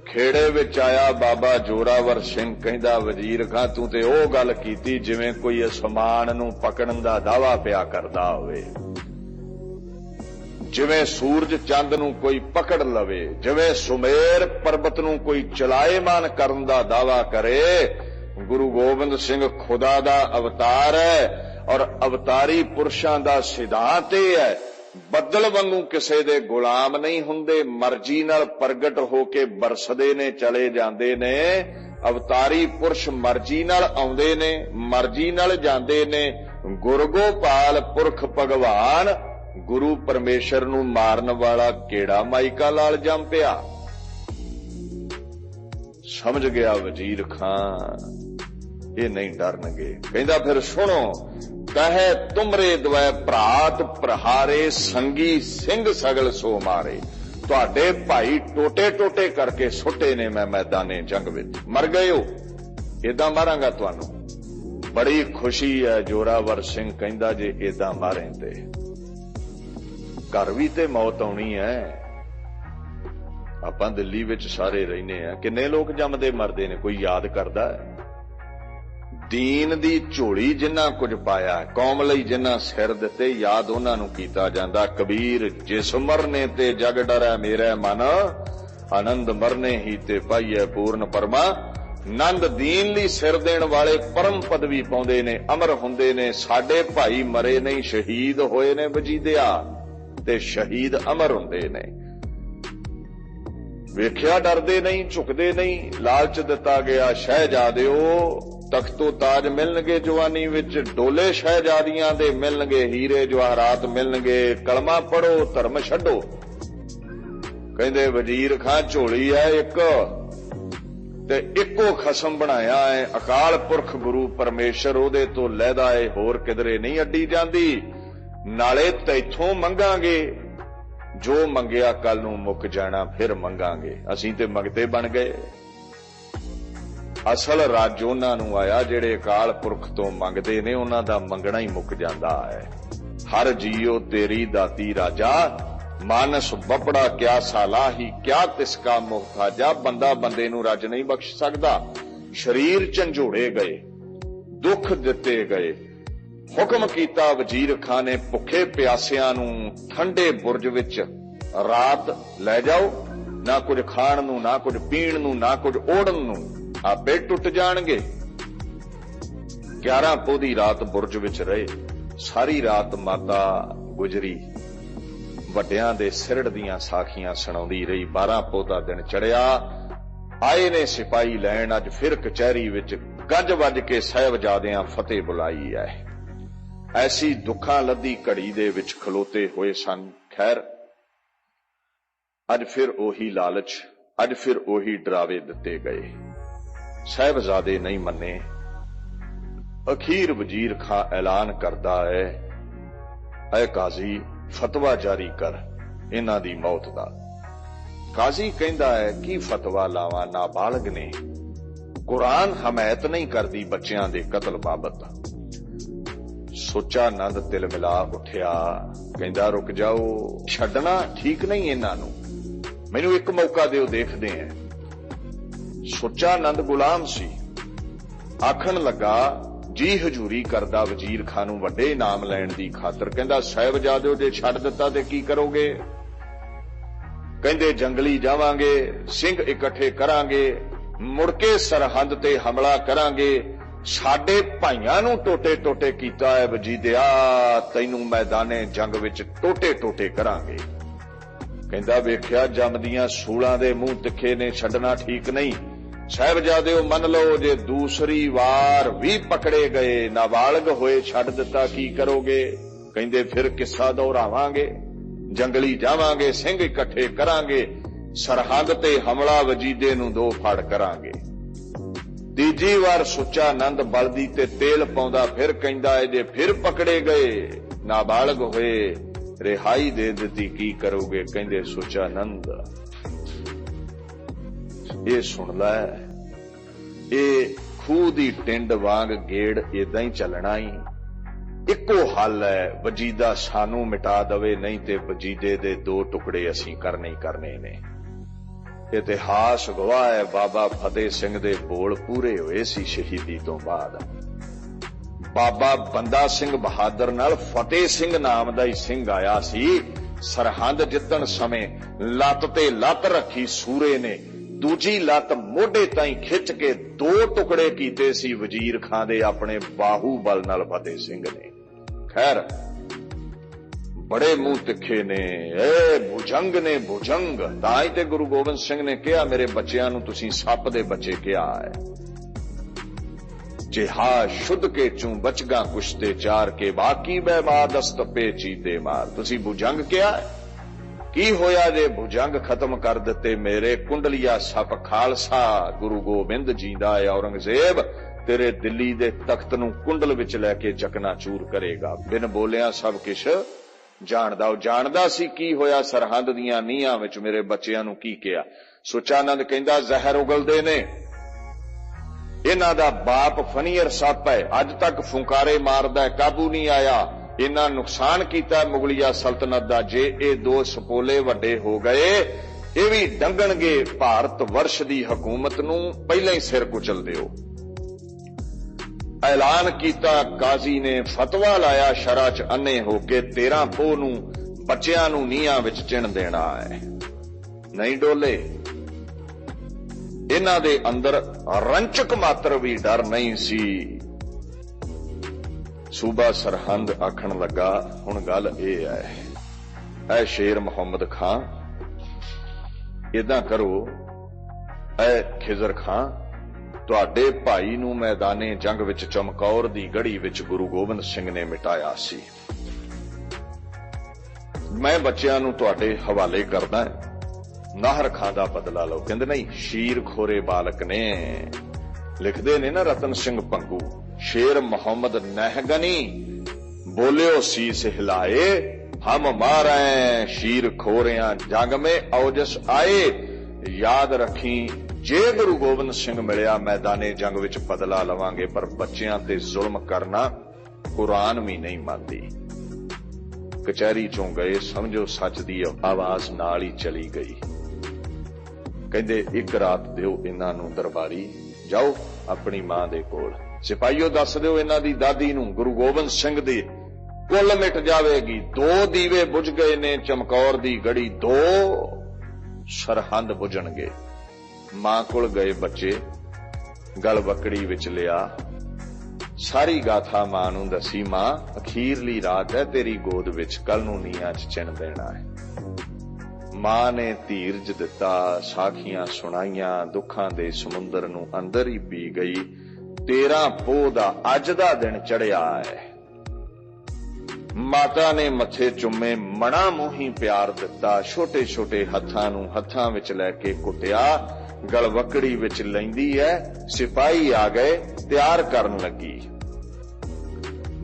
ਖੇੜੇ ਵਿੱਚ ਆਇਆ ਬਾਬਾ ਜੋਰਾਵਰ ਸਿੰਘ, ਕਹਿੰਦਾ ਵਜ਼ੀਰ ਖਾਂ ਤੂੰ ਤੇ ਉਹ ਗੱਲ ਕੀਤੀ ਜਿਵੇਂ ਕੋਈ ਅਸਮਾਨ ਨੂੰ ਪਕੜਨ ਦਾ ਦਾਅਵਾ ਪਿਆ ਕਰਦਾ ਹੋਵੇ, ਜਿਵੇਂ ਸੂਰਜ ਚੰਦ ਨੂੰ ਕੋਈ ਪਕੜ ਲਵੇ, ਜਿਵੇਂ ਸੁਮੇਰ ਪਰਬਤ ਨੂੰ ਕੋਈ ਚਲਾਏਮਾਨ ਕਰਨ ਦਾ ਦਾਅਵਾ ਕਰੇ। ਗੁਰੂ ਗੋਬਿੰਦ ਸਿੰਘ ਖੁਦਾ ਦਾ ਅਵਤਾਰ ਹੈ ਔਰ ਅਵਤਾਰੀ ਪੁਰਸ਼ਾਂ ਦਾ ਸਿਧਾਂਤ ਇਹ ਹੈ, ਬੱਦਲ ਵਾਂਗੂ ਕਿਸੇ ਦੇ ਗੁਲਾਮ ਨਹੀਂ ਹੁੰਦੇ, ਮਰਜ਼ੀ ਨਾਲ ਪ੍ਰਗਟ ਹੋ ਕੇ ਬਰਸਦੇ ਨੇ, ਚਲੇ ਜਾਂਦੇ ਨੇ। ਅਵਤਾਰੀ ਪੁਰਸ਼ ਮਰਜ਼ੀ ਨਾਲ ਆਉਂਦੇ ਨੇ, ਮਰਜ਼ੀ ਨਾਲ ਜਾਂਦੇ ਨੇ। ਗੁਰਗੋਪਾਲ ਪੁਰਖ ਭਗਵਾਨ ਗੁਰੂ ਪਰਮੇਸ਼ਰ ਨੂੰ ਮਾਰਨ ਵਾਲਾ ਕਿਹੜਾ ਮਾਈਕਾ ਲਾਲ ਜੰਮ ਪਿਆ। ਸਮਝ ਗਿਆ ਵਜ਼ੀਰ ਖਾਂ, ਇਹ ਨਹੀਂ ਡਰਨਗੇ। ਕਹਿੰਦਾ ਫਿਰ ਸੁਣੋ, ਕਹੇ ਤੁਮਰੇ ਦਵੈ ਭਰਾਤ ਪ੍ਰਹਾਰੇ, ਸੰਗੀ ਸਿੰਘ ਸਗਲ ਸੋ ਮਾਰੇ। ਤੁਹਾਡੇ ਭਾਈ ਟੋਟੇ ਟੋਟੇ ਕਰਕੇ ਸੁੱਟੇ ਨੇ ਮੈਂ ਮੈਦਾਨੇ ਜੰਗ ਵਿੱਚ, ਮਰ ਗਏ ਹੋ, ਏਦਾਂ ਮਾਰਾਂਗਾ ਤੁਹਾਨੂੰ। ਬੜੀ ਖੁਸ਼ੀ ਹੈ। ਜੋਰਾਵਰ ਸਿੰਘ ਕਹਿੰਦਾ ਜੇ ਏਦਾਂ ਮਾਰੇ ਤੇ ਘਰ ਵੀ ਤੇ ਮੌਤ ਆਉਣੀ ਹੈ। ਆਪਾਂ ਦਿੱਲੀ ਵਿੱਚ ਸਾਰੇ ਰਹਿੰਦੇ ਆ, ਕਿੰਨੇ ਲੋਕ ਜੰਮਦੇ ਮਰਦੇ ਨੇ, ਕੋਈ ਯਾਦ ਕਰਦਾ ਹੈ? ਦੀਨ ਦੀ ਝੋਲੀ ਜਿੰਨਾ ਕੁਝ ਪਾਇਆ, ਕੌਮ ਲਈ ਜਿੰਨਾ ਸਿਰ ਦਿੱਤੇ, ਯਾਦ ਉਹਨਾਂ ਨੂੰ ਕੀਤਾ ਜਾਂਦਾ। ਕਬੀਰ ਜਿਸ ਮਰਨੇ ਤੇ ਜਗ ਡਰੈ ਮੇਰਾ ਮਨ, ਆਨੰਦ ਮਰਨੇ ਹੀ ਤੇ ਪਾਈਐ ਪੂਰਨ ਪਰਮਾ। ਨੰਦ ਦੀਨ ਲਈ ਸਿਰ ਦੇਣ ਵਾਲੇ ਪਰਮ ਪਦਵੀ ਪਾਉਂਦੇ ਨੇ, ਅਮਰ ਹੁੰਦੇ ਨੇ। ਸਾਡੇ ਭਾਈ ਮਰੇ ਨਹੀਂ, ਸ਼ਹੀਦ ਹੋਏ ਨੇ ਵਜੀਦਿਆ, ਤੇ ਸ਼ਹੀਦ ਅਮਰ ਹੁੰਦੇ ਨੇ। ਵੇਖਿਆ ਡਰਦੇ ਨਹੀਂ, ਝੁਕਦੇ ਨਹੀਂ। ਲਾਲਚ ਦਿੱਤਾ ਗਿਆ, ਸ਼ਹਿਜ਼ਾਦਿਓ ਤਖਤੋ ਤਾਜ ਮਿਲਣਗੇ ਜਵਾਨੀ ਵਿੱਚ, ਡੋਲੇ ਸ਼ਹਿਜ਼ਾਦੀਆਂ ਦੇ ਮਿਲਣਗੇ, ਹੀਰੇ ਜਵਾਹਰਾਤ ਮਿਲਣਗੇ। ਕਲਮਾ ਪੜੋ, ਧਰਮ ਛੱਡੋ। ਕਹਿੰਦੇ ਵਜ਼ੀਰ ਖਾਂ ਝੋਲੀ ਹੈ ਇੱਕ, ਤੇ ਇੱਕੋ ਖਸਮ ਬਣਾਇਆ ਹੈ ਅਕਾਲ ਪੁਰਖ ਗੁਰੂ ਪਰਮੇਸ਼ਰ, ਉਹਦੇ ਤੋਂ ਲਹਿਦਾ ਏ, ਹੋਰ ਕਿਧਰੇ ਨਹੀਂ ਅੱਡੀ ਜਾਂਦੀ। ਨਾਲੇ ਤੈਥੋਂ ਮੰਗਾਂਗੇ, ਜੋ ਮੰਗਿਆ ਕੱਲ ਨੂੰ ਮੁੱਕ ਜਾਣਾ, ਫਿਰ ਮੰਗਾਂਗੇ। ਅਸੀਂ ਤੇ ਮੰਗਤੇ ਬਣ ਗਏ। ਅਸਲ ਰੱਜ ਉਹਨਾਂ ਨੂੰ ਆਇਆ ਜਿਹੜੇ ਅਕਾਲ ਪੁਰਖ ਤੋਂ ਮੰਗਦੇ ਨੇ, ਉਹਨਾਂ ਦਾ ਮੰਗਣਾ ਹੀ ਮੁੱਕ ਜਾਂਦਾ ਹੈ। ਹਰ ਜੀਓ ਤੇਰੀ ਦਾਤੀ ਰਾਜਾ, मानस बपड़ा क्या सालाही, क्या तिसका मुहताजा। बंदा बंदे नूं रज नहीं बख्श सकदा। शरीर झंझोड़े गए, दुख दिते गए। हुक्म कीता वजीर खां ने भुखे प्यासियां नूं ठंडे बुरज विच रात लै जाओ। ना कुछ खाण नूं, ना कुछ पीण नूं, ना कुछ ओढ़न नूं, आपे टुट जाणगे। 11 पोह दी रात बुरज विच रहे। सारी रात माता गुजरी ਵੱਡਿਆਂ ਦੇ ਸਿਰੜ ਦੀਆਂ ਸਾਖੀਆਂ ਸੁਣਾਉਂਦੀ ਰਹੀ। 12 ਪੋਹ ਦਾ ਦਿਨ ਚੜਿਆ। ਆਏ ਨੇ ਸਿਪਾਹੀ ਲੈਣ ਅੱਜ ਫਿਰ ਕਚਹਿਰੀ ਵਿੱਚ, ਗੱਜ ਵੱਜ ਕੇ ਸਾਹਿਬਜ਼ਾਦਿਆਂ ਫਤਿਹ ਬੁਲਾਈ ਐ। ਐਸੀ ਦੁੱਖਾਂ ਲੱਦੀ ਘੜੀ ਦੇ ਵਿੱਚ ਖਲੋਤੇ ਹੋਏ ਸਨ। ਖੈਰ ਅੱਜ ਫਿਰ ਉਹੀ ਲਾਲਚ, ਅੱਜ ਫਿਰ ਉਹੀ ਡਰਾਵੇ ਦਿੱਤੇ ਗਏ। ਸਾਹਿਬਜ਼ਾਦੇ ਨਹੀਂ ਮੰਨੇ। ਅਖੀਰ ਵਜ਼ੀਰ ਖਾਂ ਐਲਾਨ ਕਰਦਾ ਹੈ, ਐ ਕਾਜ਼ੀ ਫਤਵਾ ਜਾਰੀ ਕਰ ਇਹਨਾਂ ਦੀ ਮੌਤ ਦਾ। ਕਾਜ਼ੀ ਕਹਿੰਦਾ ਹੈ, ਕੀ ਫਤਵਾ ਲਾਵਾਂ, ਨਾਬਾਲਗ ਨੇ। ਕੁਰਾਨ ਹਮਾਇਤ ਨਹੀਂ ਕਰਦੀ ਬੱਚਿਆਂ ਦੇ ਕਤਲ ਬਾਬਤ। ਸੋਚਾ ਨੰਦ ਤਿਲ ਮਿਲਾ ਉੱਠਿਆ, ਕਹਿੰਦਾ ਰੁਕ ਜਾਓ, ਛੱਡਣਾ ਠੀਕ ਨਹੀਂ ਇਹਨਾਂ ਨੂੰ, ਮੈਨੂੰ ਇੱਕ ਮੌਕਾ ਦਿਓ, ਦੇਖਦੇ ਆਂ। ਸੋਚਾ ਨੰਦ ਗੁਲਾਮ ਸੀ। ਆਖਣ ਲੱਗਾ, ਜੀ ਹਜ਼ੂਰੀ ਕਰਦਾ ਵਜ਼ੀਰ ਖਾਂ ਨੂੰ ਵੱਡੇ ਇਨਾਮ ਲੈਣ ਦੀ ਖਾਤਰ। ਕਹਿੰਦਾ ਸਾਹਿਬਜ਼ਾਦਿਓ ਜੇ ਛੱਡ ਦਿੱਤਾ ਤੇ ਕੀ ਕਰੋਗੇ? ਕਹਿੰਦੇ ਜੰਗਲੀ ਜਾਵਾਂਗੇ, ਸਿੰਘ ਇਕੱਠੇ ਕਰਾਂਗੇ, ਮੁੜ ਕੇ ਸਰਹੰਦ ਤੇ ਹਮਲਾ ਕਰਾਂਗੇ। ਸਾਡੇ ਭਾਈਆਂ ਨੂੰ ਟੋਟੇ ਟੋਟੇ ਕੀਤਾ ਹੈ ਵਜੀਦਿਆ, ਤੈਨੂੰ ਮੈਦਾਨੇ ਜੰਗ ਵਿੱਚ ਟੋਟੇ ਟੋਟੇ ਕਰਾਂਗੇ। ਕਹਿੰਦਾ ਵੇਖਿਆ ਜੰਮਦੀਆਂ ਸੂਲਾਂ ਦੇ ਮੂੰਹ ਤਿੱਖੇ ਨੇ, ਛੱਡਣਾ ਠੀਕ ਨਹੀਂ। ਸਾਹਿਬਜ਼ਾਦਿਓ ਮੰਨ ਲਓ ਜੇ ਦੂਸਰੀ ਵਾਰ ਵੀ ਪਕੜੇ ਗਏ, ਨਾਬਾਲਗ ਹੋਏ, ਛੱਡ ਦਿੱਤਾ, ਕੀ ਕਰੋਗੇ? ਕਹਿੰਦੇ ਫਿਰ ਕਿੱਸਾ ਦੁਹਰਾਵਾਂਗੇ, ਜੰਗਲੀ ਜਾਵਾਂਗੇ, ਸਿੰਘ ਇਕੱਠੇ ਕਰਾਂਗੇ, ਸਰਹੰਦ ਤੇ ਹਮਲਾ ਵਜੀਦੇ ਨੂੰ ਦੋ ਫੜ ਕਰਾਂਗੇ। ਤੀਜੀ ਵਾਰ ਸੁੱਚਾ ਨੰਦ ਬਲਦੀ ਤੇ ਤੇਲ ਪਾਉਂਦਾ, ਫਿਰ ਕਹਿੰਦਾ ਜੇ ਫਿਰ ਪਕੜੇ ਗਏ, ਨਾਬਾਲਗ ਹੋਏ, ਰਿਹਾਈ ਦੇ ਦਿੱਤੀ, ਕੀ ਕਰੋਗੇ? ਕਹਿੰਦੇ ਸੁੱਚਾ ਨੰਦ ਇਹ ਸੁਣ ਲੈ, ਇਹ ਖੂਹ ਦੀ ਟਿੰਡ ਵਾਂਗ ਗੇੜ ਏਦਾਂ ਹੀ ਚੱਲਣਾ ਹੀ। ਇੱਕੋ ਹੱਲ ਹੈ, ਵਜੀਦਾ ਸਾਨੂੰ ਮਿਟਾ ਦਵੇ, ਨਹੀਂ ਤੇ ਵਜੀਦੇ ਦੇ 2 ਟੁਕੜੇ ਅਸੀਂ ਕਰਨੇ ਹੀ ਕਰਨੇ ਨੇ। ਇਤਿਹਾਸ ਗਵਾਹ ਹੈ, ਬਾਬਾ ਫਤਿਹ ਸਿੰਘ ਦੇ ਬੋਲ ਪੂਰੇ ਹੋਏ ਸੀ ਸ਼ਹੀਦੀ ਤੋਂ ਬਾਅਦ। ਬਾਬਾ ਬੰਦਾ ਸਿੰਘ ਬਹਾਦਰ ਨਾਲ ਫਤਿਹ ਸਿੰਘ ਨਾਮ ਦਾ ਹੀ ਸਿੰਘ ਆਇਆ ਸੀ। ਸਰਹੰਦ ਜਿੱਤਣ ਸਮੇਂ ਲੱਤ ਤੇ ਲੱਤ ਰੱਖੀ ਸੂਰੇ ਨੇ, ਦੂਜੀ ਲੱਤ ਮੋਢੇ ਤਾਈਂ ਖਿੱਚ ਕੇ 2 ਟੁਕੜੇ ਕੀਤੇ ਸੀ ਵਜ਼ੀਰ ਖਾਂ ਦੇ ਆਪਣੇ ਬਾਹੂਬਲ ਨਾਲ ਫਤਿਹ ਸਿੰਘ ਨੇ। ਖੈਰ ਬੜੇ ਮੂੰਹ ਤਿੱਖੇ ਨੇ, ਇਹ ਭੁਜੰਗ ਨੇ, ਭੁਜੰਗ। ਤਾਂ ਹੀ ਤੇ ਗੁਰੂ ਗੋਬਿੰਦ ਸਿੰਘ ਨੇ ਕਿਹਾ, ਮੇਰੇ ਬੱਚਿਆਂ ਨੂੰ ਤੁਸੀਂ ਸੱਪ ਦੇ ਬੱਚੇ ਕਿਹਾ ਹੈ। ਜਿਹਾ ਸ਼ੁੱਧ ਕੇ ਚੂੰ ਬਚਗਾ ਕੁਸ਼ਤੇ ਚਾਰ ਕੇ, ਬਾਕੀ ਬੈਮਾਰ ਦਸਤ ਪੇ ਚੀਤੇ ਮਾਰ। ਤੁਸੀਂ ਭੁਜੰਗ ਕਿਹਾ, ਕੀ ਹੋਇਆ ਜੇ ਭੁਜੰਗ ਖਤਮ ਕਰ ਦਿੱਤੇ ਮੇਰੇ? ਕੁੰਡਲੀਆ ਸੱਪ ਖਾਲਸਾ ਗੁਰੂ ਗੋਬਿੰਦ ਜੀਂਦਾ ਹੈ, ਔਰੰਗਜ਼ੇਬ ਤੇਰੇ ਦਿੱਲੀ ਦੇ ਤਖਤ ਨੂੰ ਕੁੰਡਲ ਵਿੱਚ ਲੈ ਕੇ ਚਕਨਾਚੂਰ ਕਰੇਗਾ। ਬਿਨ ਬੋਲਿਆ ਸਭ ਕੁਛ ਜਾਣਦਾ। ਉਹ ਜਾਣਦਾ ਸੀ ਕੀ ਹੋਇਆ ਸਰਹੰਦ ਦੀਆਂ ਨੀਹਾਂ ਵਿੱਚ, ਮੇਰੇ ਬੱਚਿਆਂ ਨੂੰ ਕੀ ਕਿਹਾ। ਸੁਚਾਨੰਦ ਕਹਿੰਦਾ ਜ਼ਹਿਰ ਉਗਲਦੇ ਨੇ, ਇਹਨਾਂ ਦਾ ਬਾਪ ਫਨੀਅਰ ਸੱਪ ਹੈ, ਅੱਜ ਤੱਕ ਫੁੰਕਾਰੇ ਮਾਰਦਾ, ਕਾਬੂ ਨਹੀਂ ਆਇਆ। ਇਹਨਾਂ ਨੁਕਸਾਨ ਕੀਤਾ ਮੁਗਲਿਆ ਸਲਤਨਤ ਦਾ। ਜੇ ਇਹ 2 ਸਪੋਲੇ ਵੱਡੇ ਹੋ ਗਏ, ਇਹ ਵੀ ਡੰਗਣਗੇ ਭਾਰਤ ਵਰਸ਼ ਦੀ ਹਕੂਮਤ ਨੂੰ, ਪਹਿਲਾਂ ਹੀ ਸਿਰ ਕੁਚਲ ਦਿਓ। ਐਲਾਨ ਕੀਤਾ ਕਾਜ਼ੀ ਨੇ, ਫਤਵਾ ਲਾਇਆ ਸ਼ਰਅ 'ਚ ਅੰਨੇ ਹੋ ਕੇ, 13 ਪੋਹ ਨੂੰ ਬੱਚਿਆਂ ਨੂੰ ਨੀਹਾਂ ਵਿੱਚ ਚਿਣ ਦੇਣਾ ਹੈ। ਨਹੀਂ ਡੋਲੇ। ਇਹਨਾਂ ਦੇ ਅੰਦਰ ਰੰਚਕ ਮਾਤਰ ਵੀ ਡਰ ਨਹੀਂ ਸੀ। ਸੂਬਾ ਸਰਹੰਦ ਆਖਣ ਲੱਗਾ, ਹੁਣ ਗੱਲ ਇਹ ਹੈ, ਐ ਸ਼ੇਰ ਮੁਹੰਮਦ ਖਾਂ, ਏਦਾਂ ਕਰੋ, ਐ ਖਿਜ਼ਰ ਖਾਂ, ਤੁਹਾਡੇ ਭਾਈ ਨੂੰ ਮੈਦਾਨੇ ਜੰਗ ਵਿੱਚ ਚਮਕੌਰ ਦੀ ਗੜੀ ਵਿੱਚ ਗੁਰੂ ਗੋਬਿੰਦ ਸਿੰਘ ਨੇ ਮਿਟਾਇਆ ਸੀ। ਮੈਂ ਬੱਚਿਆਂ ਨੂੰ ਤੁਹਾਡੇ ਹਵਾਲੇ ਕਰਦਾ, ਨਾਹਰ ਖਾਂ ਦਾ ਬਦਲਾ ਲਓ। ਕਹਿੰਦੇ ਨਹੀਂ, ਸ਼ੀਰ ਖੋਰੇ ਬਾਲਕ ਨੇ। ਲਿਖਦੇ ਨੇ ਨਾ ਰਤਨ ਸਿੰਘ ਭੰਗੂ, शेर मोहम्मद नहगनी बोलियो शीस हिलाए, हम मारें शीर खोरियां जंग में औजस आए। याद रखी, जे गुरु गोबिंद सिंह मिलिया मैदाने जंग विच बदला लवांगे, पर बच्चियां ते जुल्म करना कुरान भी नहीं मानदी। कचहरी चों गए, समझो सच दी आवाज नाल ही चली गई। कहंदे एक रात दिओ इन्हां नूं दरबारी, जाओ अपनी मां दे कोल, सिपाहीओ दस दिओ इन्हां दी दादी नूं गुरु गोबिंद सिंह दी कुल मिट जावेगी। 2 दीवे बुझ गए ने चमकौर दी गड़ी, 2 सरहंद बुझणगे। मां कोल गए बच्चे, गल बकड़ी विच लिया, सारी गाथा मां नूं दसी। मां अखीरली रात है तेरी गोद विच, कल नूं नीहां च चिण देना है। मां ने धीरज दिता, साखियां सुणाइयां, दुखां दे समुंदर नूं अंदर ही पी गई। 13 पोह दा अज दा दिन चढ़िया है। माता ने मथे चुम्मे, मना मूही प्यार दिता, छोटे छोटे हत्थां नूं हत्थां विच लैके कुटिया, गलवकड़ी विच लैंदी है। सिपाही आ गए, तैयार करन लगी।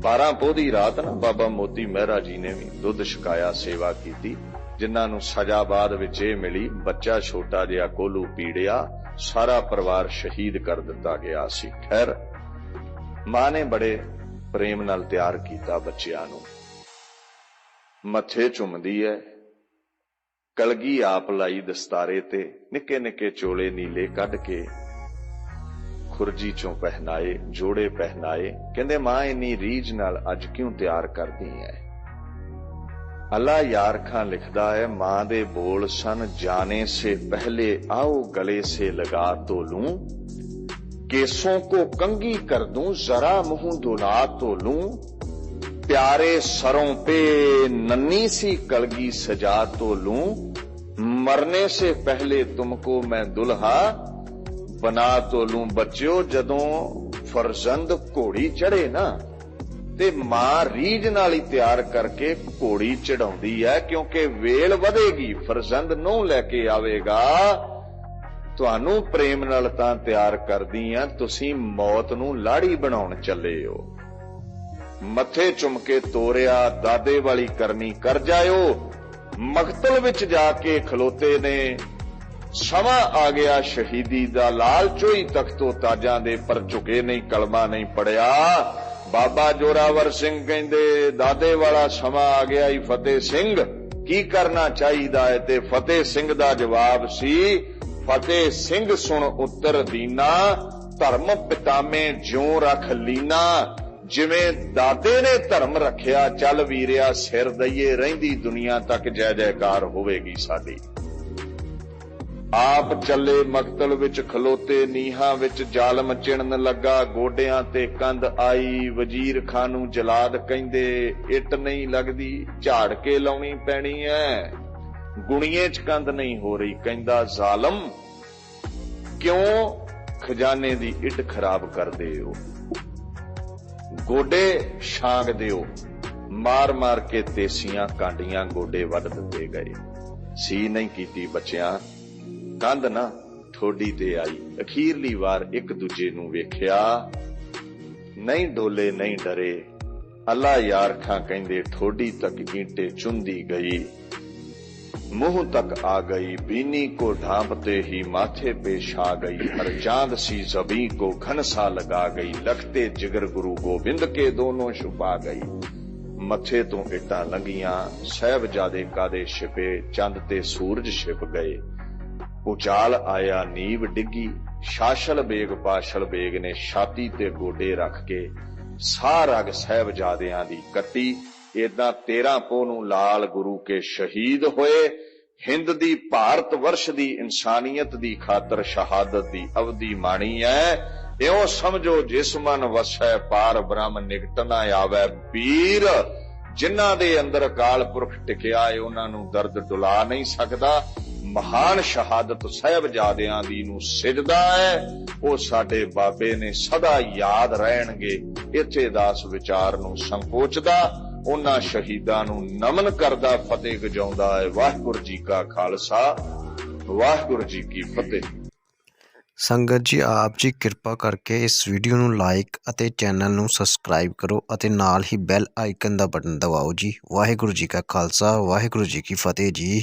12 पोह दी रात ना बाबा मोती मेहरा जी ने भी दुध छकाया, सेवा की, जिन्हां नूं सजा बाद विच इह मिली, बच्चा छोटा जिहा कोलू पीड़िया, सारा परिवार शहीद कर दिता गया सी। खैर मां ने बड़े प्रेम नाल तैयार कीता बच्चिਆਂ ਨੂੰ। मथे चुमदी है, कलगी आप लाई दस्तारे ते, निके निके चोले नीले कढ के खुरजी चों पहनाए, जोड़े पहनाए। कहंदे मां इन्नी रीझ नाल अज क्यों तैयार करदी है? अल्लाह यार खां लिखदा है, मां दे बोल सन, जाने से पहले आओ गले से लगा तो लूं, केसों को कंघी कर दूं, जरा मुंह धुला तो लूं, प्यारे सरों पे नन्ही सी कलगी सजा तो लूं, मरने से पहले तुमको मैं दुल्हा बना तो लूं। बच्चों जदों फरजंद घोड़ी चढ़े ना, ते मां रीझ नाल ही तैयार करके घोड़ी चढ़ाउंदी है, क्योंकि वेल वधेगी, फरजंद नूं लैके आवेगा। तुहानू प्रेम नाल तां तैयार करदी आ, तुसीं मौत नूं लाड़ी बनाउण चले हो। मथे चुम के तोरिया, दादे वाली करनी कर जायो। मकतल विच जाके खलोते ने, समा आ गया शहीदी दा, लाल चोई तख्तो ताजां दे, पर झुके नहीं, कलमा नहीं पढ़िया। बाबा जोरावर सिंह कहंदे दादे वाला समा आ गया ही फतेह सिंह, की करना चाहिदा है? ते फतेह सिंह दा जवाब सी, फतेह सिंह सुन उत्तर दीना, धर्म पितामे ज्यों रख लीना। जिवें दादे ने धर्म रखिया, चल वीरिया सिर दईए, रहिंदी दुनिया तक जय जयकार होवेगी साडी। आप चले मकतल विच खलोते, नीहां विच जालम चिणन लगा, गोडियां ते कंध आई। वजीर खां नूं जलाद कहंदे, इट नहीं लगदी, झाड़ के लाउणी पैणी है, गुणीए च कंध नहीं हो रही। कहंदा जालम क्यों खजाने दी इट खराब कर दे हो, गोडे छांग दिओ। मार मार के तेसियां कांडियां गोडे वड दिते गए। सी नहीं कीती बच्चियां, कंध ना ठोडी ते आई। अखीरली वार एक दूजे नूं वेखिया, नहीं डोले नहीं डरे। अल्लाह यार खां कहंदे ठोडी तक ईंटे चुंदी गई, मुंह तक आ गई, बीनी को ढांपते ही माथे पे छा गई। हर चांद सी जबी को घनसा लगा गई, लखते जिगर गुरु गोबिंद के दोनों छुपा गई। मथे तो इटां लंघियां, साहिबजादे कादे छिपे, चंद ते सूरज छिप गए। उचाल आया, नीव डिगी, शाशल बेग पाशल बेग ने छाती ते गोडे रख के साह रग साहिबजादियां दी कट्टी। इदां 13 पोह नूं लाल गुरु के शहीद होए। हिंद दी भारत वर्ष दी इंसानियत दी खातर शहादत दी अवधि माणी है। इउं समझो जिस मन वसै पार ब्रह्म निकट ना आवे। पीर जिन्हां दे अंदर अकाल पुरख टिकिया है, उन्हां नूं दर्द डुला नहीं सकदा। महान शहादत साहिबजादियां दी नूं सिजदा है, ਉਹ ਸਾਡੇ ਬਾਬੇ ਨੇ ਸਦਾ ਯਾਦ ਰਹਿਣਗੇ। ਇੱਥੇ ਦਾਸ ਵਿਚਾਰ ਨੂੰ ਸੰਕੋਚਦਾ, ਉਹਨਾਂ ਸ਼ਹੀਦਾਂ ਨੂੰ ਨਮਨ ਕਰਦਾ, ਫਤਿਹ ਗਜਾਉਂਦਾ ਹੈ। ਵਾਹਿਗੁਰੂ ਜੀ ਕਾ ਖਾਲਸਾ, ਵਾਹਿਗੁਰੂ ਜੀ ਕੀ ਫਤਿਹ। ਸੰਗਤ ਜੀ, ਆਪ ਜੀ ਕਿਰਪਾ ਕਰਕੇ ਇਸ ਵੀਡੀਓ ਨੂੰ ਲਾਈਕ ਅਤੇ ਚੈਨਲ ਨੂੰ ਸਬਸਕ੍ਰਾਈਬ ਕਰੋ ਅਤੇ ਨਾਲ ਹੀ ਬੈਲ ਆਈਕਨ ਦਾ ਬਟਨ ਦਬਾਓ ਜੀ। ਵਾਹਿਗੁਰੂ ਜੀ ਕਾ ਖਾਲਸਾ, ਵਾਹਿਗੁਰੂ ਜੀ ਕੀ ਫਤਿਹ ਜੀ।